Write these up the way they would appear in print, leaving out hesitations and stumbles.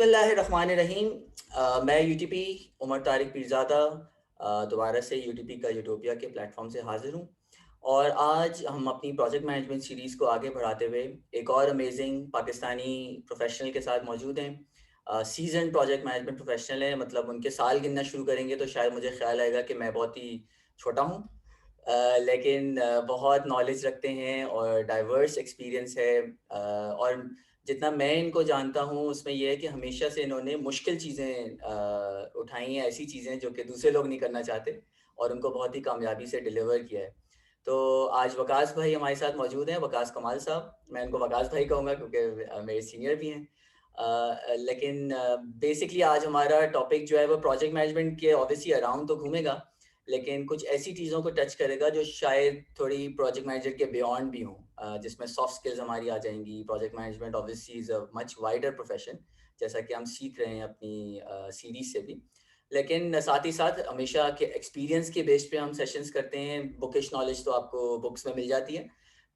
बिस्मिल्लाहिर्रहमानिर्रहीम। मैं यूटीपी उमर तारिक पीरज़ादा दोबारा से यूटीपी का यूटोपिया के प्लेटफॉर्म से हाज़िर हूँ और आज हम अपनी प्रोजेक्ट मैनेजमेंट सीरीज़ को आगे बढ़ाते हुए एक और अमेजिंग पाकिस्तानी प्रोफेशनल के साथ मौजूद हैं। सीजन प्रोजेक्ट मैनेजमेंट प्रोफेशनल है, मतलब उनके साल गिनना शुरू करेंगे तो शायद मुझे ख्याल आएगा कि मैं बहुत ही छोटा हूँ, लेकिन बहुत नॉलेज रखते हैं और डाइवर्स एक्सपीरियंस है। और जितना मैं इनको जानता हूँ उसमें ये है कि हमेशा से इन्होंने मुश्किल चीज़ें उठाई हैं, ऐसी चीज़ें जो कि दूसरे लोग नहीं करना चाहते और उनको बहुत ही कामयाबी से डिलीवर किया है। तो आज वकास भाई हमारे साथ मौजूद हैं, वकास कमाल साहब। मैं इनको वकास भाई कहूँगा क्योंकि मेरे सीनियर भी हैं। लेकिन बेसिकली आज हमारा टॉपिक जो है वो प्रोजेक्ट मैनेजमेंट के ऑब्वियसली अराउंड तो घूमेगा, लेकिन कुछ ऐसी चीज़ों को टच करेगा जो शायद थोड़ी प्रोजेक्ट मैनेजर के बियॉन्ड भी हों, जिसमें सॉफ्ट स्किल्स हमारी आ जाएंगी। Project management obviously is a much wider profession, जैसा कि हम सीख रहे हैं अपनी सीरीज से भी। लेकिन साथ ही साथ हमेशा के एक्सपीरियंस के बेस पे हम सेशंस करते हैं। बुकिश नॉलेज तो आपको बुक्स में मिल जाती है।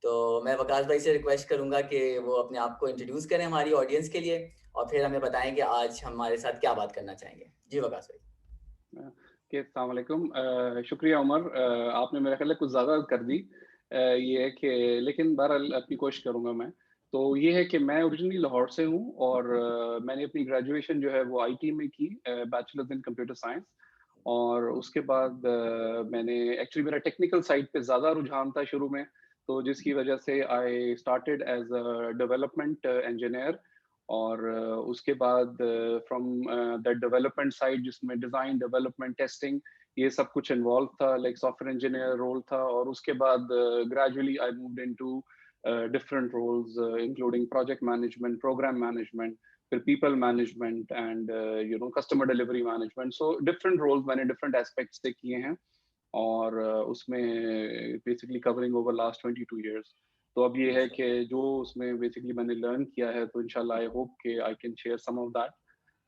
तो मैं वकास भाई से रिक्वेस्ट करूंगा कि वो अपने आप को इंट्रोड्यूस करें हमारी ऑडियंस के लिए और फिर हमें बताएं कि आज हमारे साथ क्या बात करना चाहेंगे। जी वकास भाई। के अस्सलाम वालेकुम। शुक्रिया उमर, आपने मेरा ख्याल है कुछ ज़्यादा कर दी। ये है कि लेकिन बहरहाल अपनी कोशिश करूँगा मैं। तो ये है कि मैं ओरिजिनली लाहौर से हूँ और मैंने अपनी ग्रेजुएशन जो है वो आईटी में की, बैचलर्स इन कंप्यूटर साइंस। और उसके बाद मैंने एक्चुअली मेरा टेक्निकल साइड पे ज़्यादा रुझान था शुरू में, तो जिसकी वजह से I started as a development engineer. और उसके बाद फ्रॉम दैट डेवलपमेंट साइड जिसमें डिज़ाइन, डेवलपमेंट, टेस्टिंग ये सब कुछ इन्वॉल्व था, लाइक सॉफ्टवेयर इंजीनियर रोल था। और उसके बाद gradually I moved into different roles including project management, program management, फिर people management and customer delivery management. So different roles मैंने डिफरेंट एस्पेक्ट्स से किए हैं और उसमें basically covering over last 22 years. तो अब ये है कि जो उसमें बेसिकली मैंने लर्न किया है, तो इंशाल्लाह आई होप कि I can share some of that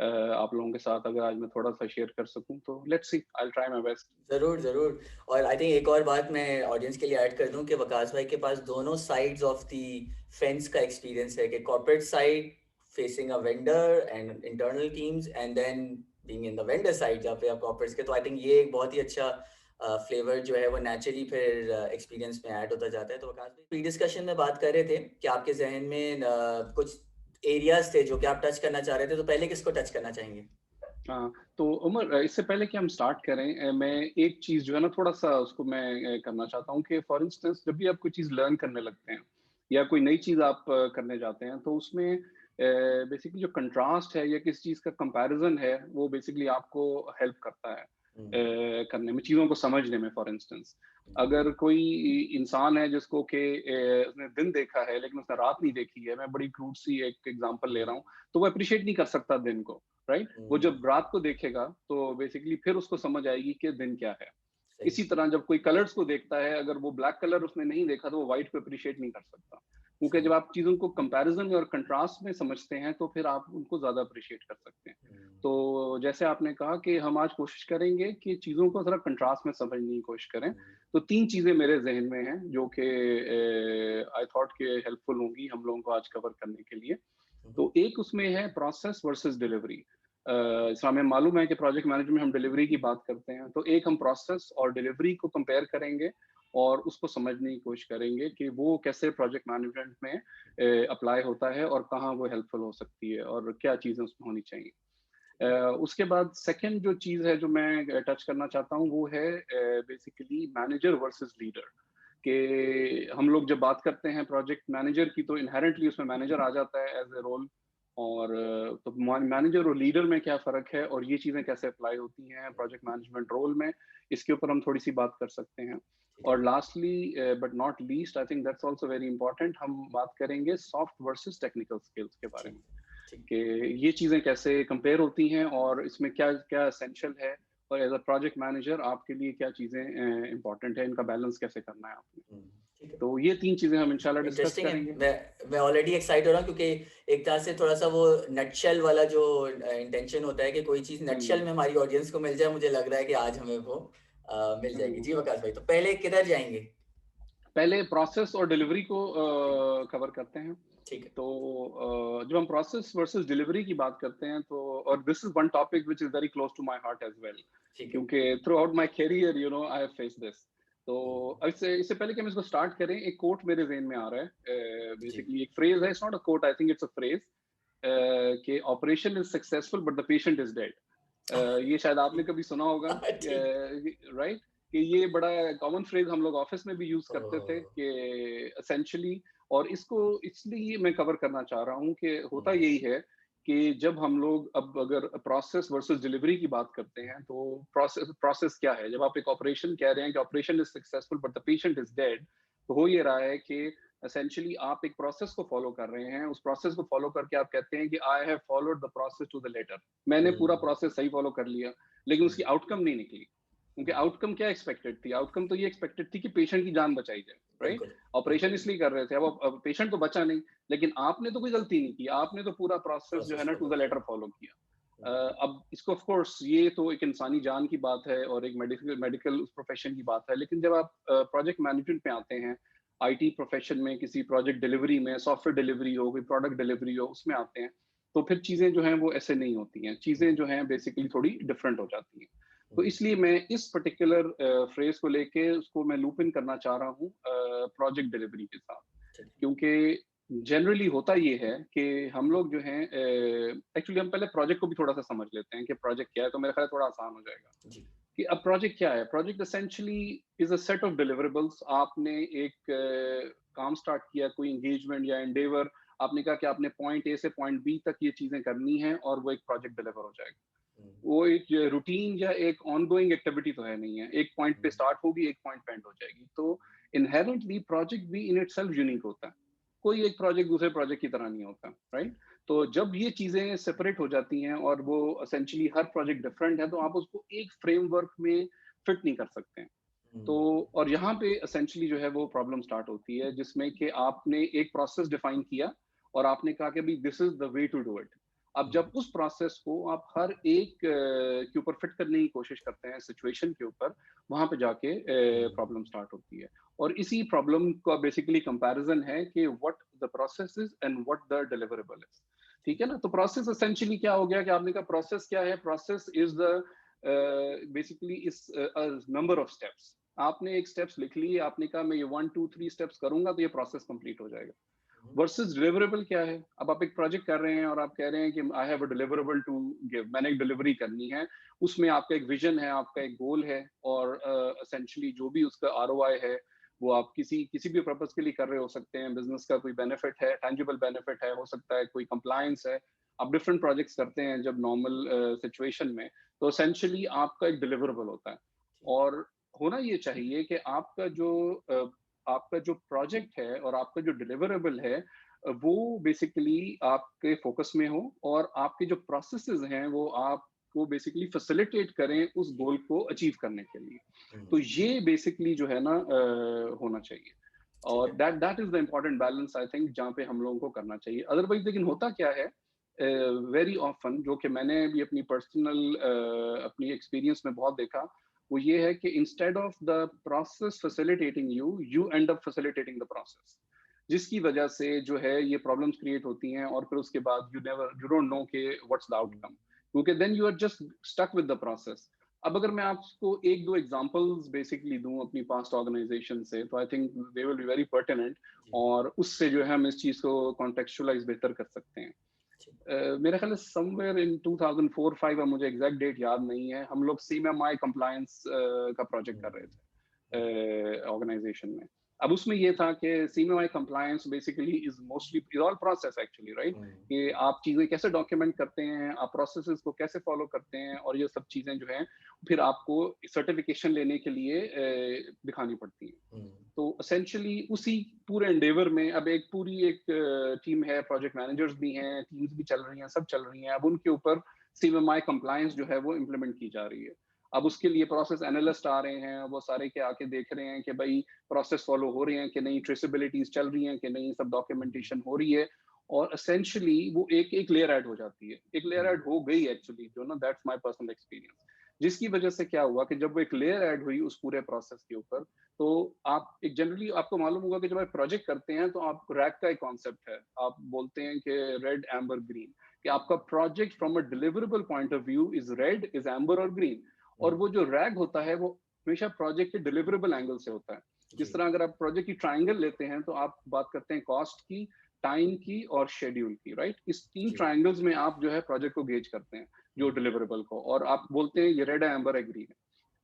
आप लोगों के साथ। अगर आज मैं थोड़ा सा शेयर कर सकूं तो let's see, I will try my best. ज़रूर ज़रूर। और आई थिंक एक और बात मैं ऑडियंस के लिए ऐड कर दूं कि वकास भाई के पास दोनों साइड्स ऑफ द फेंस का एक्सपीरियंस है, कि corporate side facing a vendor and internal teams and then being in the vendor side जहाँ पे आप कॉर्पोरेट्स के। तो आई थिंक ये एक बहुत ही अच्छा फ्लेवर जो है वो नेचुरली फिर एक्सपीरियंस में ऐड होता जाता है। तो वकास भाई प्री डिस्कशन में बात कर रहे थे कि आपके जहन में कुछ एरियाज थे जो कि आप टच करना चाह रहे थे, तो पहले किसको टच करना चाहेंगे? हाँ, तो उमर, इससे पहले कि हम स्टार्ट करें, मैं एक चीज़ जो है ना थोड़ा-सा उसको मैं करना चाहता हूँ कि फॉर इंस्टेंस जब भी आप कोई चीज़ लर्न करने लगते हैं या कोई नई चीज़ आप करने जाते हैं, तो उसमें बेसिकली जो कंट्रास्ट है या किसी चीज़ का कंपैरिज़न है, वो बेसिकली आपको हेल्प करता है हम्म, करने में, चीज़ों को समझने में। फॉर इंस्टेंस हम्म, अगर कोई इंसान है जिसको कि उसने दिन देखा है लेकिन उसने रात नहीं देखी है, मैं बड़ी क्रूड सी एक एग्ज़ाम्पल ले रहा हूँ, तो वो एप्रिशिएट नहीं कर सकता दिन को, राइट? वो हम्म, जब रात को देखेगा तो बेसिकली फिर उसको समझ आएगी कि दिन क्या है। सही। इसी तरह जब कोई कलर्स को देखता है, अगर वो ब्लैक कलर उसने नहीं देखा तो वो व्हाइट को अप्रिशिएट नहीं कर सकता। क्योंकि सही। जब आप चीज़ों को कंपैरिज़न में और कंट्रास्ट में समझते हैं तो फिर आप उनको ज़्यादा अप्रिशिएट कर सकते हैं। हुँ, तो जैसे आपने कहा कि हम आज कोशिश करेंगे कि चीज़ों को ज़रा कंट्रास्ट में समझने की कोशिश करें। हुँ, तो 3 चीज़ें मेरे ज़हन में हैं जो कि आई थॉट कि हेल्पफुल होंगी हम लोगों को आज कवर करने के लिए। हुँ, तो एक उसमें है प्रोसेस वर्सेस डिलीवरी। जैसा हमें मालूम है कि प्रोजेक्ट मैनेजमेंट में हम डिलीवरी की बात करते हैं, तो एक हम प्रोसेस और डिलीवरी को कंपेयर करेंगे और उसको समझने की कोशिश करेंगे कि वो कैसे प्रोजेक्ट मैनेजमेंट में अप्लाई होता है और कहाँ वो हेल्पफुल हो सकती है और क्या चीज़ें उसमें होनी चाहिए। उसके बाद सेकंड जो चीज़ है जो मैं टच करना चाहता हूँ वो है बेसिकली मैनेजर वर्सेस लीडर। कि हम लोग जब बात करते हैं प्रोजेक्ट मैनेजर की तो इनहेरेंटली उसमें मैनेजर आ जाता है एज ए रोल। और तो मैनेजर और लीडर में क्या फ़र्क है और ये चीज़ें कैसे अप्लाई होती हैं प्रोजेक्ट मैनेजमेंट रोल में, इसके ऊपर हम थोड़ी सी बात कर सकते हैं। ठीक है। और lastly but not least, I think that's also very important, हम बात करेंगे सॉफ्ट वर्सेस टेक्निकल स्किल्स के बारे ठीक, में ठीक। कि ये चीज़ें कैसे कंपेयर होती हैं और इसमें क्या क्या एसेंशियल है और एज अ प्रोजेक्ट मैनेजर आपके लिए क्या चीज़ें इंपॉर्टेंट है, इनका बैलेंस कैसे करना है आपने। हुँ, ठीक है। तो ये 3 चीज़ें हम इंशाल्लाह डिस्कस इंटरेस्टिंग है। करेंगे। मैं ऑलरेडी एक्साइटेड हो रहा हूँ क्योंकि एक तरह से थोड़ा-सा वो नटशेल वाला जो इंटेंशन होता है कि कोई चीज़ नटशेल हुँ। में हमारी ऑडियंस को मिल जाए, मुझे लग रहा है कि आज हमें वो मिल जाएगी। हुँ। जी वकास भाई, तो पहले किधर जाएँगे? पहले प्रोसेस और डिलीवरी को कवर करते हैं। ठीक है। तो जब हम प्रोसेस वर्सेस डिलीवरी की बात करते हैं तो, और this is one topic which is very close to my heart as well, ठीक है। क्योंकि throughout my career you know I have faced this. तो हुँ, इससे इससे पहले कि हम इसको स्टार्ट करें, एक कोट मेरे ज़हन में आ रहा है, जी। बेसिकली एक फ्रेज है, it's not a quote, I think it's a phrase, कि operation is successful but the patient is dead. ये शायद आपने कभी सुना होगा, ठीक। राइट? कि ये बड़ा कॉमन फ्रेज हम लोग ऑफिस में भी यूज करते थे ओह! कि एसेंशियली, और इसको इसलिए मैं कवर करना चाह रहा हूँ कि होता हुँ, यही है कि जब हम लोग अब अगर प्रोसेस वर्सेस डिलीवरी की बात करते हैं, तो प्रोसेस प्रोसेस क्या है? जब आप एक ऑपरेशन कह रहे हैं कि operation is successful but the patient is dead, तो हो ये रहा है कि एसेंशियली आप एक प्रोसेस को फॉलो कर रहे हैं, उस प्रोसेस को फॉलो करके आप कहते हैं कि I have followed the process to the letter, मैंने पूरा हुँ, प्रोसेस सही फॉलो कर लिया, लेकिन हुँ, उसकी आउटकम नहीं निकली। क्योंकि हुँ, आउटकम क्या एक्सपेक्टेड थी? आउटकम तो ये एक्सपेक्टेड थी कि पेशेंट की जान बचाई जाए, राइट? बिल्कुल, ऑपरेशन बिल्कुल। इसलिए कर रहे थे, अब पेशेंट तो बचा नहीं, लेकिन आपने तो कोई गलती नहीं की, आपने तो पूरा प्रोसेस जो है प्रोसेस ना टू फ़ॉलो द किया। लेटर फॉलो किया। हुँ, अब इसको ऑफ कोर्स ये तो एक इंसानी जान की बात है और एक मेडिकल मेडिकल प्रोफेशन की बात है, लेकिन जब आप प्रोजेक्ट मैनेजमेंट में आते हैं, आईटी प्रोफेशन में, किसी प्रोजेक्ट डिलीवरी में, सॉफ्टवेयर डिलीवरी हो, कोई प्रोडक्ट डिलीवरी हो, उसमें आते हैं, तो फिर चीज़ें जो हैं वो ऐसे नहीं होती हैं। चीज़ें हुँ, जो हैं बेसिकली थोड़ी डिफरेंट हो जाती हैं। तो हुँ, इसलिए मैं इस पर्टिकुलर फ्रेज को लेके उसको मैं लूप इन करना चाह रहा हूँ प्रोजेक्ट डिलीवरी के साथ। ठीक है। क्योंकि जनरली होता ये है कि हम लोग जो हैं, एक्चुअली हम पहले प्रोजेक्ट को भी थोड़ा-सा समझ लेते हैं कि प्रोजेक्ट क्या है, तो मेरा ख्याल है थोड़ा आसान हो जाएगा। जी। कि अब प्रोजेक्ट क्या है? Project essentially is a set of deliverables. आपने एक काम स्टार्ट किया, कोई एंगेजमेंट या एंडेवर, आपने कहा कि आपने पॉइंट ए से पॉइंट बी तक ये चीज़ें करनी हैं और वो एक प्रोजेक्ट डिलीवर हो जाएगा। हुँ, वो एक रूटीन या एक ऑनगोइंग एक्टिविटी तो है नहीं है। एक पॉइंट पे हुँ, स्टार्ट होगी, एक पॉइंट पे एंड हो जाएगी। तो इन्हेरेंटली प्रोजेक्ट भी इन इटसेल्फ यूनिक होता है। कोई एक प्रोजेक्ट दूसरे प्रोजेक्ट की तरह नहीं होता, राइट? तो जब ये चीज़ें सेपरेट हो जाती हैं और वो एसेंशियली हर प्रोजेक्ट डिफरेंट है, तो आप उसको एक फ्रेमवर्क में फिट नहीं कर सकते हैं। तो हुँ, और यहाँ पे एसेंशियली जो है वो प्रॉब्लम स्टार्ट होती है, जिसमें कि आपने एक प्रोसेस डिफाइन किया और आपने कहा कि भाई this is the way to do it. अब हुँ, जब उस प्रोसेस को आप हर एक के ऊपर फिट करने की कोशिश करते हैं, सिचुएशन के ऊपर, वहां पे जाके हुँ, प्रॉब्लम स्टार्ट होती है। और इसी प्रॉब्लम का बेसिकली कंपैरिजन है कि what the process is and what the deliverable is. ठीक है ना? तो प्रोसेस एसेंशियली क्या हो गया कि आपने कहा प्रोसेस क्या है? Process is the basically is number of steps. आपने एक स्टेप्स लिख लिए, आपने कहा मैं ये 1 2 3 स्टेप्स करूंगा तो ये प्रोसेस कंप्लीट हो जाएगा। हुँ, वर्सेस डिलीवरेबल क्या है? अब आप एक प्रोजेक्ट कर रहे हैं और आप कह रहे हैं कि I have a deliverable to give, मैंने एक डिलीवरी करनी है। उसमें आपका एक विजन है, आपका एक गोल है, और एसेंशियली जो भी उसका आरओआई है, वो आप किसी किसी भी पर्पस के लिए कर रहे हो सकते हैं। बिजनेस का कोई बेनिफिट है, टेंजिबल बेनिफिट है, हो सकता है कोई कंप्लायंस है। आप डिफरेंट प्रोजेक्ट्स करते हैं जब नॉर्मल सिचुएशन में, तो एसेंशियली आपका एक डिलीवरेबल होता है। ठीक। और होना ये चाहिए कि आपका जो प्रोजेक्ट है और आपका जो डिलीवरेबल है, वो बेसिकली आपके फोकस में हो, और आपके जो प्रोसेसेस हैं वो आपको बेसिकली फैसिलिटेट करें उस जी। गोल को अचीव करने के लिए। तो हुँ, ये बेसिकली जो है ना होना चाहिए। ठीक और है। That is the important balance I think, जहाँ पे हम लोगों को करना चाहिए। अदरवाइज लेकिन होता क्या है, वेरी ऑफन, जो कि मैंने भी अपनी पर्सनल अपनी एक्सपीरियंस में बहुत देखा, वो ये है कि instead of the process facilitating you, you and up facilitating the process, जिसकी वजह से जो है ये प्रॉब्लम्स क्रिएट होती हैं, और फिर उसके बाद यू डोंट नो के व्हाट्स द हुँ, आउटकम, क्योंकि then you are just stuck with the process. अब अगर मैं आपको एक दो एग्जांपल्स बेसिकली दूं अपनी पास्ट ऑर्गेनाइजेशन से, तो I think they will be very pertinent, जी, और उससे जो है हम इस चीज को कॉन्टेक्चुअलाइज बेहतर कर सकते हैं। जी। मेरा ख्याल है समवेयर इन 2004-5, अब मुझे एग्जैक्ट डेट याद नहीं है, हम लोग सीएमएमआई कंप्लायंस का प्रोजेक्ट कर रहे हुँ, हुँ, थे ऑर्गेनाइजेशन में। अब उसमें ये था कि CMMI compliance basically is mostly is all process actually, right? हुँ, कि हुँ, आप चीजें कैसे डॉक्यूमेंट करते हैं, आप प्रोसेसेस को कैसे फॉलो करते हैं, और ये सब चीजें जो हैं फिर आपको सर्टिफिकेशन लेने के लिए दिखानी पड़ती हैं। हुँ, तो एसेंशियली उसी पूरे एंडेवर में अब एक पूरी एक टीम है, प्रोजेक्ट मैनेजर्स भी हैं, टीम्स भी चल रही हैं, सब चल रही हैं। अब उनके ऊपर सीएमएमआई कंप्लायंस जो है वो इम्प्लीमेंट की जा रही है। अब उसके लिए प्रोसेस एनालिस्ट आ रहे हैं, वो सारे के आके देख रहे हैं कि भाई प्रोसेस फॉलो हो रही हैं कि नहीं, ट्रेसेबिलिटीज चल रही हैं कि नहीं, सब हुँ, डॉक्यूमेंटेशन हो रही है। और एसेंशियली वो एक एक लेयर ऐड हो जाती है, एक लेयर हुँ, ऐड हो गई एक्चुअली, जो ना दैट्स माय पर्सनल एक्सपीरियंस, जिसकी वजह से क्या हुआ कि जब वो एक लेयर ऐड हुई उस पूरे प्रोसेस के ऊपर, तो आप एक जनरली आपको मालूम होगा कि जब आप प्रोजेक्ट करते हैं तो आप रैक का एक कॉन्सेप्ट है, आप बोलते हैं कि रेड एम्बर ग्रीन, कि आपका project from a deliverable point of view is red, is amber और ग्रीन। और वो जो रैग होता है वो हमेशा प्रोजेक्ट के डिलीवरेबल एंगल से होता है। जिस जी, तरह अगर आप प्रोजेक्ट की ट्राइंगल लेते हैं तो आप बात करते हैं कॉस्ट की, टाइम की और शेड्यूल की, राइट? इस तीन जी। ट्राइंगल्स में आप जो है प्रोजेक्ट को गेज करते हैं, जो हुँ, डिलीवरेबल को, और आप बोलते हैं ये रेड है, एम्बर है, ग्रीन है।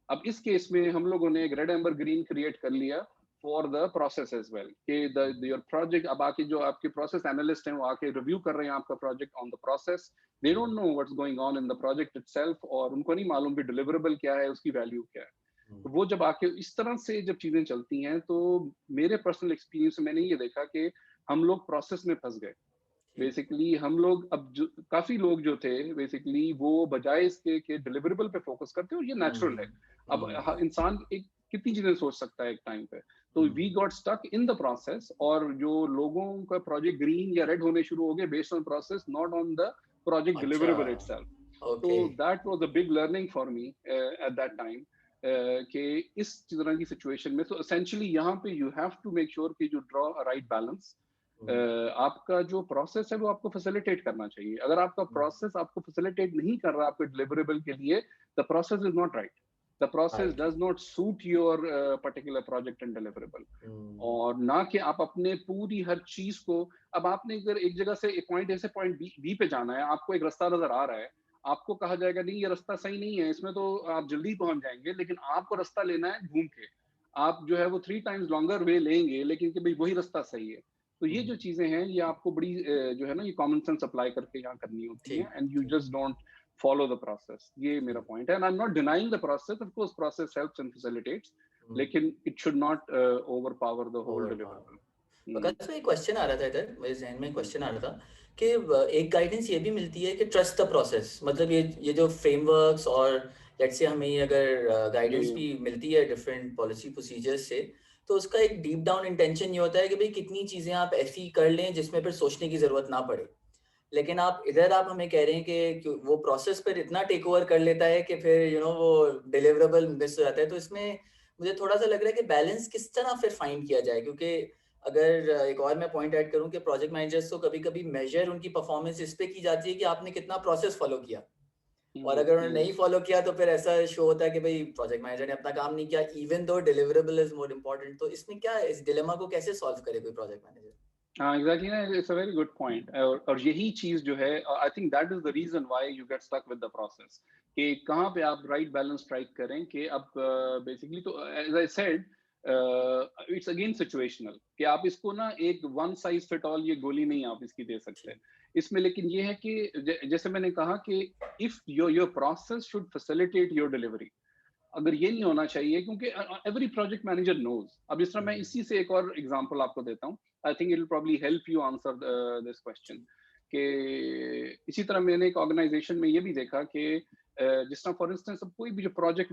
अब इस केस में हम लोगों ने एक रेड एम्बर ग्रीन क्रिएट कर लिया for the process as well, कि द हुँ, योर प्रोजेक्ट, अब आके जो आपके प्रोसेस एनालिस्ट हैं वो आके रिव्यू कर रहे हैं आपका project on the process. They hmm, don't know what's going on in the project itself, और उनको नहीं मालूम कि डिलीवरेबल क्या है, उसकी वैल्यू क्या है। हुँ, तो वो जब आके इस तरह से जब चीजें चलती हैं, तो मेरे पर्सनल एक्सपीरियंस में मैंने ये देखा कि हम लोग प्रोसेस में फंस गए। जी, बेसिकली हम लोग अब जो काफ़ी लोग जो थे बेसिकली वो बजाय इसके कि डिलिवरेबल पे फ़ोकस करते हैं, और ये नेचुरल है। हुँ, अब हुँ, इंसान एक कितनी चीज़ें सोच सकता है एक टाइम पे। तो हुँ, we got stuck in the process, और जो लोगों का प्रोजेक्ट ग्रीन या रेड होने शुरू हो गए based on process, not on the project अच्छा, डिलिवरेबल इटसेल्फ। तो okay, that was a big learning for me at that time, कि इस तरह की सिचुएशन में तो एसेंशियली यहाँ पे you have to make sure कि you draw a right balance. हुँ, आपका जो प्रोसेस है वो आपको फैसिलिटेट करना चाहिए। अगर आपका हुँ, प्रोसेस आपको फैसिलिटेट नहीं कर रहा आपके डिलिवरेबल के लिए, the process is not right. The process right, does not suit your particular project and deliverable. हुँ, और ना कि आप अपने पूरी हर चीज को, अब आपने अगर एक जगह से एक पॉइंट ए से पॉइंट बी बी पे जाना है, आपको एक रास्ता नजर आ रहा है, आपको कहा जाएगा नहीं ये रास्ता सही नहीं है, इसमें तो आप जल्दी पहुंच जाएंगे, लेकिन आपको रास्ता लेना है घूम के। आप जो है वो 3 टाइम्स लॉन्गर वे लेंगे, लेकिन कि भाई वही रास्ता सही है। तो ये हुँ, जो चीजें हैं ये आपको बड़ी जो है ना, ये कॉमन सेंस अप्लाई करके यहाँ करनी होती हैं, ठीक, एंड यू ठीक, just don't follow the process. ये मेरा ठीक, पॉइंट है, and I am not denying the process, of course process helps and facilitates, हुँ, लेकिन it should not overpower the whole overpower. Deliverable. Waqas में एक क्वेश्चन आ रहा था इधर, मेरे ज़हन में जी क्वेश्चन आ रहा था कि एक गाइडेंस ये भी मिलती है कि ट्रस्ट द प्रोसेस, मतलब ये जो फ्रेमवर्क्स और लेट्स से हमें अगर जी गाइडेंस भी मिलती है डिफरेंट पॉलिसी प्रोसीजर्स से, तो उसका एक डीप डाउन इंटेंशन ये होता है कि भाई कितनी चीज़ें आप ऐसी कर लें जिसमें फिर सोचने की ज़रूरत ना पड़े। लेकिन आप हमें कह रहे हैं कि वो प्रोसेस फिर इतना टेक ओवर कर लेता है कि फिर वो डिलिवरेबल मिस हो जाता है। तो इसमें मुझे थोड़ा-सा लग रहा है कि बैलेंस किस तरह फिर फाइंड किया जाए? क्योंकि अगर एक और मैं पॉइंट ऐड करूँ कि प्रोजेक्ट मैनेजर्स को कभी-कभी मेजर उनकी परफॉर्मेंस इस पे की जाती है कि आपने कितना प्रोसेस फॉलो किया। और अगर उन्होंने हम्म। नहीं फॉलो किया तो फिर ऐसा शो होता है कि भाई प्रोजेक्ट मैनेजर ने अपना काम नहीं किया even though डिलिवरेबल is more important. तो इसमें क्या है? इस डिलेमा को कैसे सॉल्व करे कोई प्रोजेक्ट मैनेजर? हाँ, एग्ज़ैक्टली ना, it's a very good point, और यही चीज़ जो है, I think that is the reason why you get stuck with the process, कि कहाँ पे आप राइट बैलेंस स्ट्राइक करें, कि अब बेसिकली तो as I said, it's again situational, कि आप इसको ना एक वन साइज़ फिट ऑल ये गोली नहीं आप इसकी दे सकते। ठीक। इसमें लेकिन ये है कि जैसे मैंने कहा कि if your process should facilitate your delivery, अगर ये नहीं होना चाहिए, क्योंकि एवरी प्रोजेक्ट मैनेजर नोज। अब जिस तरह मैं हुँ, इसी से एक और एग्जांपल आपको देता हूँ, I think it will probably help you answer this question, ठीक। कि इसी तरह मैंने एक ऑर्गेनाइजेशन में ये भी देखा कि जिस तरह फॉर इंस्टेंस अब कोई भी जो प्रोजेक्ट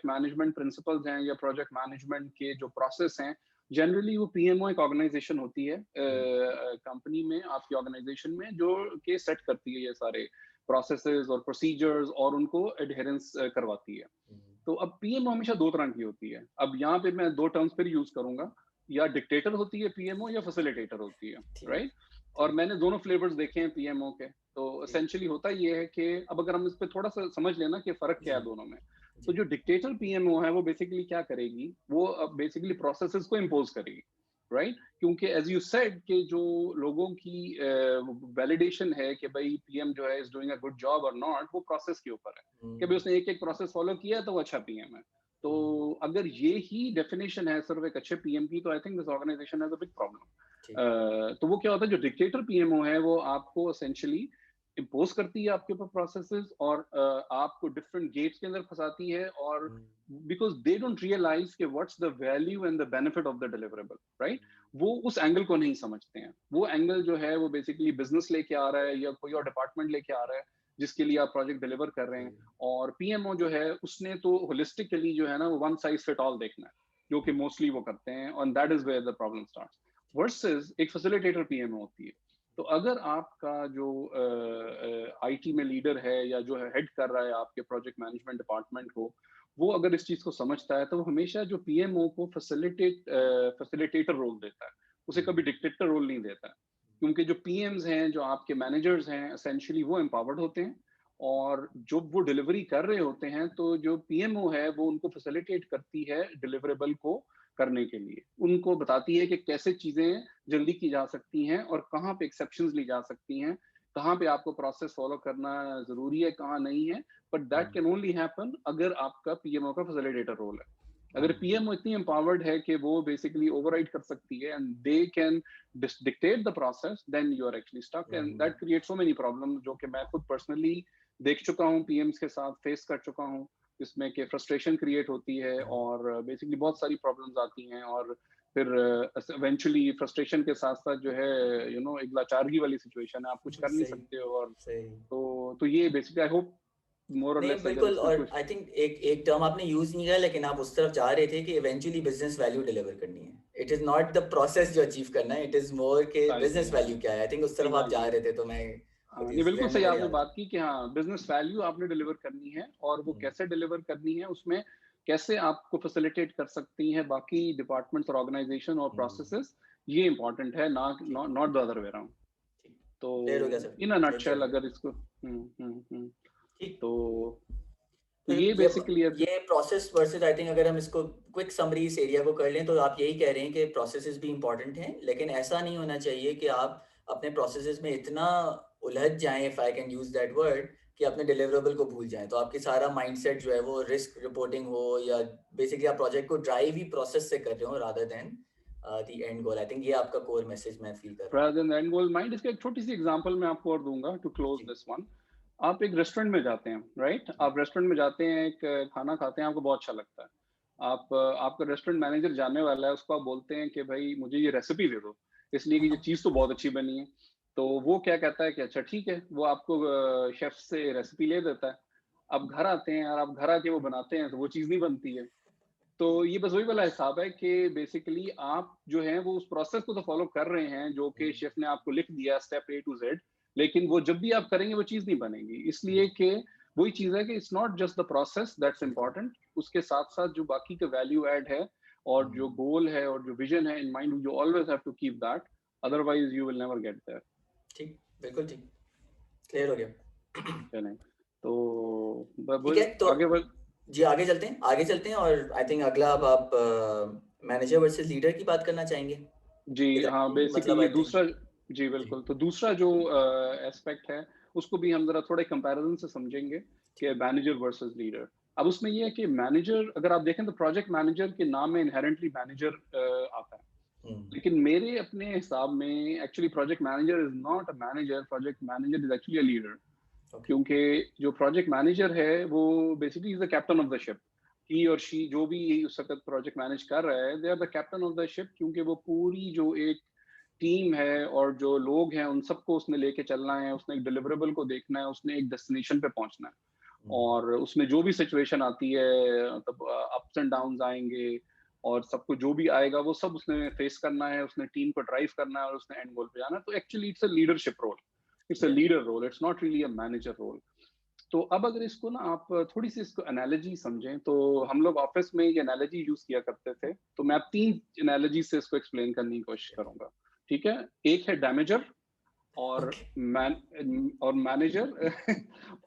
मैनेजमेंट प्रिंसिपल्स हैं या प्रोजेक्ट मैनेजमेंट के जो प्रोसेस हैं, जनरली वो पीएमओ एक ऑर्गेनाइजेशन होती है हुँ, कंपनी में, आपकी ऑर्गेनाइजेशन में, जो के सेट करती है ये सारे प्रोसेसेस और प्रोसीजर्स और उनको एडहेरेंस करवाती है। हुँ, तो अब पीएमओ हमेशा 2 तरह की होती है। अब यहाँ पे मैं 2 टर्म्स फिर यूज़ करूँगा, या डिक्टेटर होती है पीएमओ, या फैसिलिटेटर होती है, ठीक, राइट? और ठीक, मैंने दोनों फ्लेवर्स देखे हैं पीएमओ के। तो ठीक। एसेंशियली होता ये है कि अब अगर हम इस पे थोड़ा-सा समझ लें ना कि फ़र्क क्या जी, है दोनों में। तो जी। जो डिक्टेटर पीएमओ है वो बेसिकली क्या करेगी, वो बेसिकली प्रोसेसेस को इम्पोज़ करेगी, राइट? क्योंकि एज़ यू सेड कि जो लोगों की वैलिडेशन है कि भाई पीएम जो है is doing a good job और नॉट, वो प्रोसेस के ऊपर है, कि भाई हुँ, उसने एक-एक प्रोसेस फ़ॉलो किया है तो वो अच्छा पीएम है। तो हुँ, अगर ये ही डेफिनेशन है सिर्फ एक अच्छे पीएम की, तो I think this organization has a big problem. ठीक। तो वो क्या होता है, जो डिक्टेटर पीएमओ है वो आपको एसेंशियली इम्पोज करती है आपके ऊपर प्रोसेसेस, और आपको डिफरेंट गेट्स के अंदर फंसाती है, और हुँ, बिकॉज दे डोंट रियलाइज कि what's the value and the benefit of the deliverable, right? हुँ, वो उस एंगल को नहीं समझते हैं। वो एंगल जो है वो बेसिकली बिजनेस लेके आ रहा है, या कोई और डिपार्टमेंट लेके आ रहा है जिसके लिए आप प्रोजेक्ट डिलीवर कर रहे हैं। जी, और पीएमओ जो है उसने तो होलिस्टिकली जो है ना, वो वन साइज फिट ऑल देखना है, जो कि हुँ, मोस्टली वो करते हैं, और that is where the problem starts. ठीक। वर्सेस एक फैसिलिटेटर पीएमओ होती है। तो अगर आपका जो आईटी में लीडर है या जो हेड कर रहा है आपके प्रोजेक्ट मैनेजमेंट डिपार्टमेंट को, वो अगर इस चीज़ को समझता है, तो वो हमेशा जो पीएमओ को फैसिलिटेटर रोल देता है, उसे कभी डिक्टेटर रोल नहीं देता है। क्योंकि जो पीएम्स हैं, जो आपके मैनेजर्स हैं, एसेंशियली वो एम्पावर्ड होते हैं, और जब वो डिलीवरी कर रहे होते हैं, तो जो पीएमओ है, वो उनको फैसिलिटेट करती है डिलिवरेबल को करने के लिए। उनको बताती है कि कैसे चीज़ें जल्दी की जा सकती हैं और कहाँ पे एक्सेप्शंस ली जा सकती हैं, कहाँ पे आपको प्रोसेस फॉलो करना ज़रूरी है, कहाँ नहीं है। But that can only happen अगर आपका पीएमओ का फैसिलिटेटर रोल है। अगर पीएमओ इतनी एम्पावर्ड है कि वो बेसिकली ओवरराइड कर सकती है and they can dictate the process, then you are actually stuck, and that create so many problem, जो कि मैं खुद पर्सनली देख चुका हूँ, पीएम्स के साथ फेस कर चुका हूँ, जिसमें कि फ्रस्ट्रेशन क्रिएट होती है और बेसिकली बहुत सारी प्रॉब्लम्स आती हैं, और फिर इवेंचुअली फ्रस्ट्रेशन के साथ साथ जो है एक लाचारगी वाली सिचुएशन है, आप कुछ कर नहीं सही, सकते हो। और सही। तो ये बेसिकली आई होप मोर और नहीं, लेस अगर बिल्कुल। इसमें और कुछ। आई थिंक एक एक टर्म आपने यूज़ नहीं किया, लेकिन आप उस तरफ जा रहे थे कि इवेंचुअली बिज़नेस वैल्यू डिलीवर करनी है। It is not the process जो अचीव करना है, इट इज़ मोर के बिज़नेस एग्जैक्टली, वैल्यू क्या है। आई थिंक उस तरफ आप जा एग्जैक्टली। रहे थे, तो मैं खुद हाँ, ही नहीं, बिल्कुल ज़हन में सही वही आ आपने रहा था। बात की कि हाँ, बिज़नेस वैल्यू आपने डिलीवर करनी है, और वो हुँ, कैसे डिलीवर करनी है, उसमें कैसे आपको फैसिलिटेट कर सकती हैं बाकी डिपार्टमेंट्स और ऑर्गेनाइज़ेशन और हुँ, प्रोसेसेस, ये इम्पोर्टेंट है, ना ठीक, not the other way around. ठीक। क्लियर हो गया तो सर, इन अ क्लियर किया नटशेल मैंने। अगर इसको ठीक। तो तो ये जब बेसिकली है। ये प्रोसेस वर्सेस, आई थिंक अगर हम इसको क्विक समरी इस एरिया को कर लें, तो आप यही कह रहे हैं कि प्रोसेसेस भी इम्पोर्टेंट हैं, लेकिन ऐसा नहीं होना चाहिए कि आप अपने प्रोसेसेस में इतना उलझ जाएँ, if I can use that word, कि अपने डिलिवरेबल को भूल जाएँ। तो आपकी सारा माइंडसेट जो है वो रिस्क रिपोर्टिंग हो, या बेसिकली आप प्रोजेक्ट को ड्राइव ही प्रोसेस से कर रहे हो rather than the end goal. I think ये आपका कोर मैसेज मैं फील कर रहा हूँ। Rather than end goal mind, इसका एक छोटी सी एग्जांपल मैं आपको और दूंगा टू क्लोज जी। This one. आप एक रेस्टोरेंट में जाते हैं, राइट? हुँ, आप रेस्टोरेंट में जाते हैं, एक खाना खाते हैं, आपको बहुत अच्छा लगता है। आपका रेस्टोरेंट मैनेजर जानने वाला है, उसको आप बोलते हैं कि भाई मुझे ये रेसिपी दे दो, इसलिए कि ये चीज़ तो बहुत अच्छी बनी है। तो वो क्या कहता है कि अच्छा ठीक है, वो आपको शेफ से रेसिपी ले देता है। आप घर आते हैं और आप घर आके वो बनाते हैं, तो वो चीज़ नहीं बनती है। तो ये बस वही वाला हिसाब है कि बेसिकली आप जो है वो उस प्रोसेस को तो फॉलो कर रहे हैं, जो हुँ, कि शेफ ने आपको लिख दिया स्टेप ए टू जेड, लेकिन वो जब भी आप करेंगे वो चीज़ नहीं बनेगी। हुँ, इसलिए कि वही चीज़ है कि it's not just the process that's बिल्कुल। इम्पोर्टेंट, उसके साथ-साथ जो बाकी का वैल्यू ऐड है और जो हुँ, गोल है और जो विज़न है in mind, you always have to keep that, otherwise you will never get there. ठीक, बिल्कुल ठीक। क्लियर हो गया। चलें, तो ब ठीक ब है, तो आगे बढ़। जी, आगे चलते हैं, और आई थिंक अगला अब आप मैनेजर वर्सेस लीडर की बात करना चाहेंगे? जी, इधर हाँ, मतलब बेसिकली आई थिंक। दूसरा। जी, जी, बिल्कुल। तो दूसरा जो एस्पेक्ट है, उसको भी हम ज़रा थोड़े कंपैरिज़न से समझेंगे कि ठीक। Manager versus leader. अब उसमें ये है कि मैनेजर अगर आप देखें तो प्रोजेक्ट मैनेजर के नाम में इन्हेरेंटली मैनेजर आता है। हुँ, लेकिन मेरे अपने हिसाब में actually project manager is not a manager, project manager is actually a leader. Okay. क्योंकि जो प्रोजेक्ट मैनेजर है, वो basically is the captain of the ship. He और शी जो भी उस वक़्त प्रोजेक्ट मैनेज कर रहा है, they are the captain of the ship, क्योंकि वो पूरी जो एक टीम है और जो लोग हैं, उन सबको उसने लेके चलना है, उसने एक डिलिवरेबल को देखना है, उसने एक डेस्टिनेशन पे पहुँचना है। हुँ, और उसमें जो भी सिचुएशन आती है, मतलब अप्स एंड डाउन्स आएँगे और सबको जो भी आएगा, वो सब उसने फेस करना है, उसने टीम को ड्राइव करना है और उसने एंड गोल पे जाना है। तो actually it's a leadership role, it's a ठीक है। Leader role, it's not really a manager role. तो अब अगर इसको ना आप थोड़ी-सी इसको एनालॉजी समझें, तो हम लोग ऑफ़िस में ये एनालॉजी यूज़ किया करते थे। तो मैं अब 3 एनालॉजी से इसको एक्सप्लेन करने की कोशिश करूँगा, ठीक है? एक है डैमेजर, और ओके, मैनेजर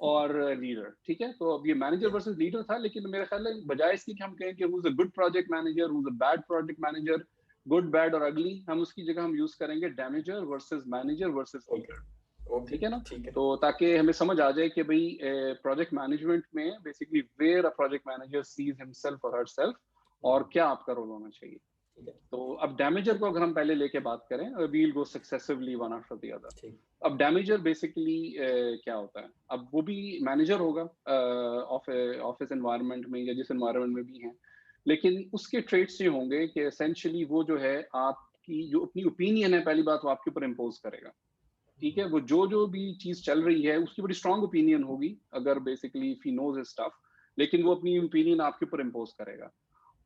और लीडर, ठीक है? तो अब ये मैनेजर या वर्सेस लीडर था, लेकिन मेरा ख़्याल है बजाय इसके कि हम कहें कि who is a good project manager, who is a bad project manager, good, bad और अगली, हम उसकी जगह हम यूज़ करेंगे damager versus manager versus okay, leader. Okay, ठीक है ना? ठीक है। तो ताकि हमें समझ आ जाए कि भई प्रोजेक्ट मैनेजमेंट में basically where a project manager sees himself और हरसेल्फ, हुँ, और क्या आपका रोल होना चाहिए। ठीक है, तो अब डैमेजर को अगर हम पहले लेके बात करें, we will go successively one after the other. ठीक। अब डैमेजर बेसिकली क्या होता है? अब वो भी मैनेजर होगा ऑफ़िस एनवायरनमेंट में या जिस एनवायरनमेंट में भी हैं। लेकिन उसके ट्रेट्स ये होंगे कि एसेंशियली वो जो है आपकी जो अपनी ओपिनियन है, पहली बात वो आपके ऊपर इम्पोज़ करेगा। ठीक है? वो जो भी चीज़ चल रही है, उसकी बड़ी स्ट्रॉन्ग ओपिनियन होगी, अगर basically if he knows his stuff, लेकिन वो अपनी ओपिनियन आपके ऊपर इम्पोज़ करेगा।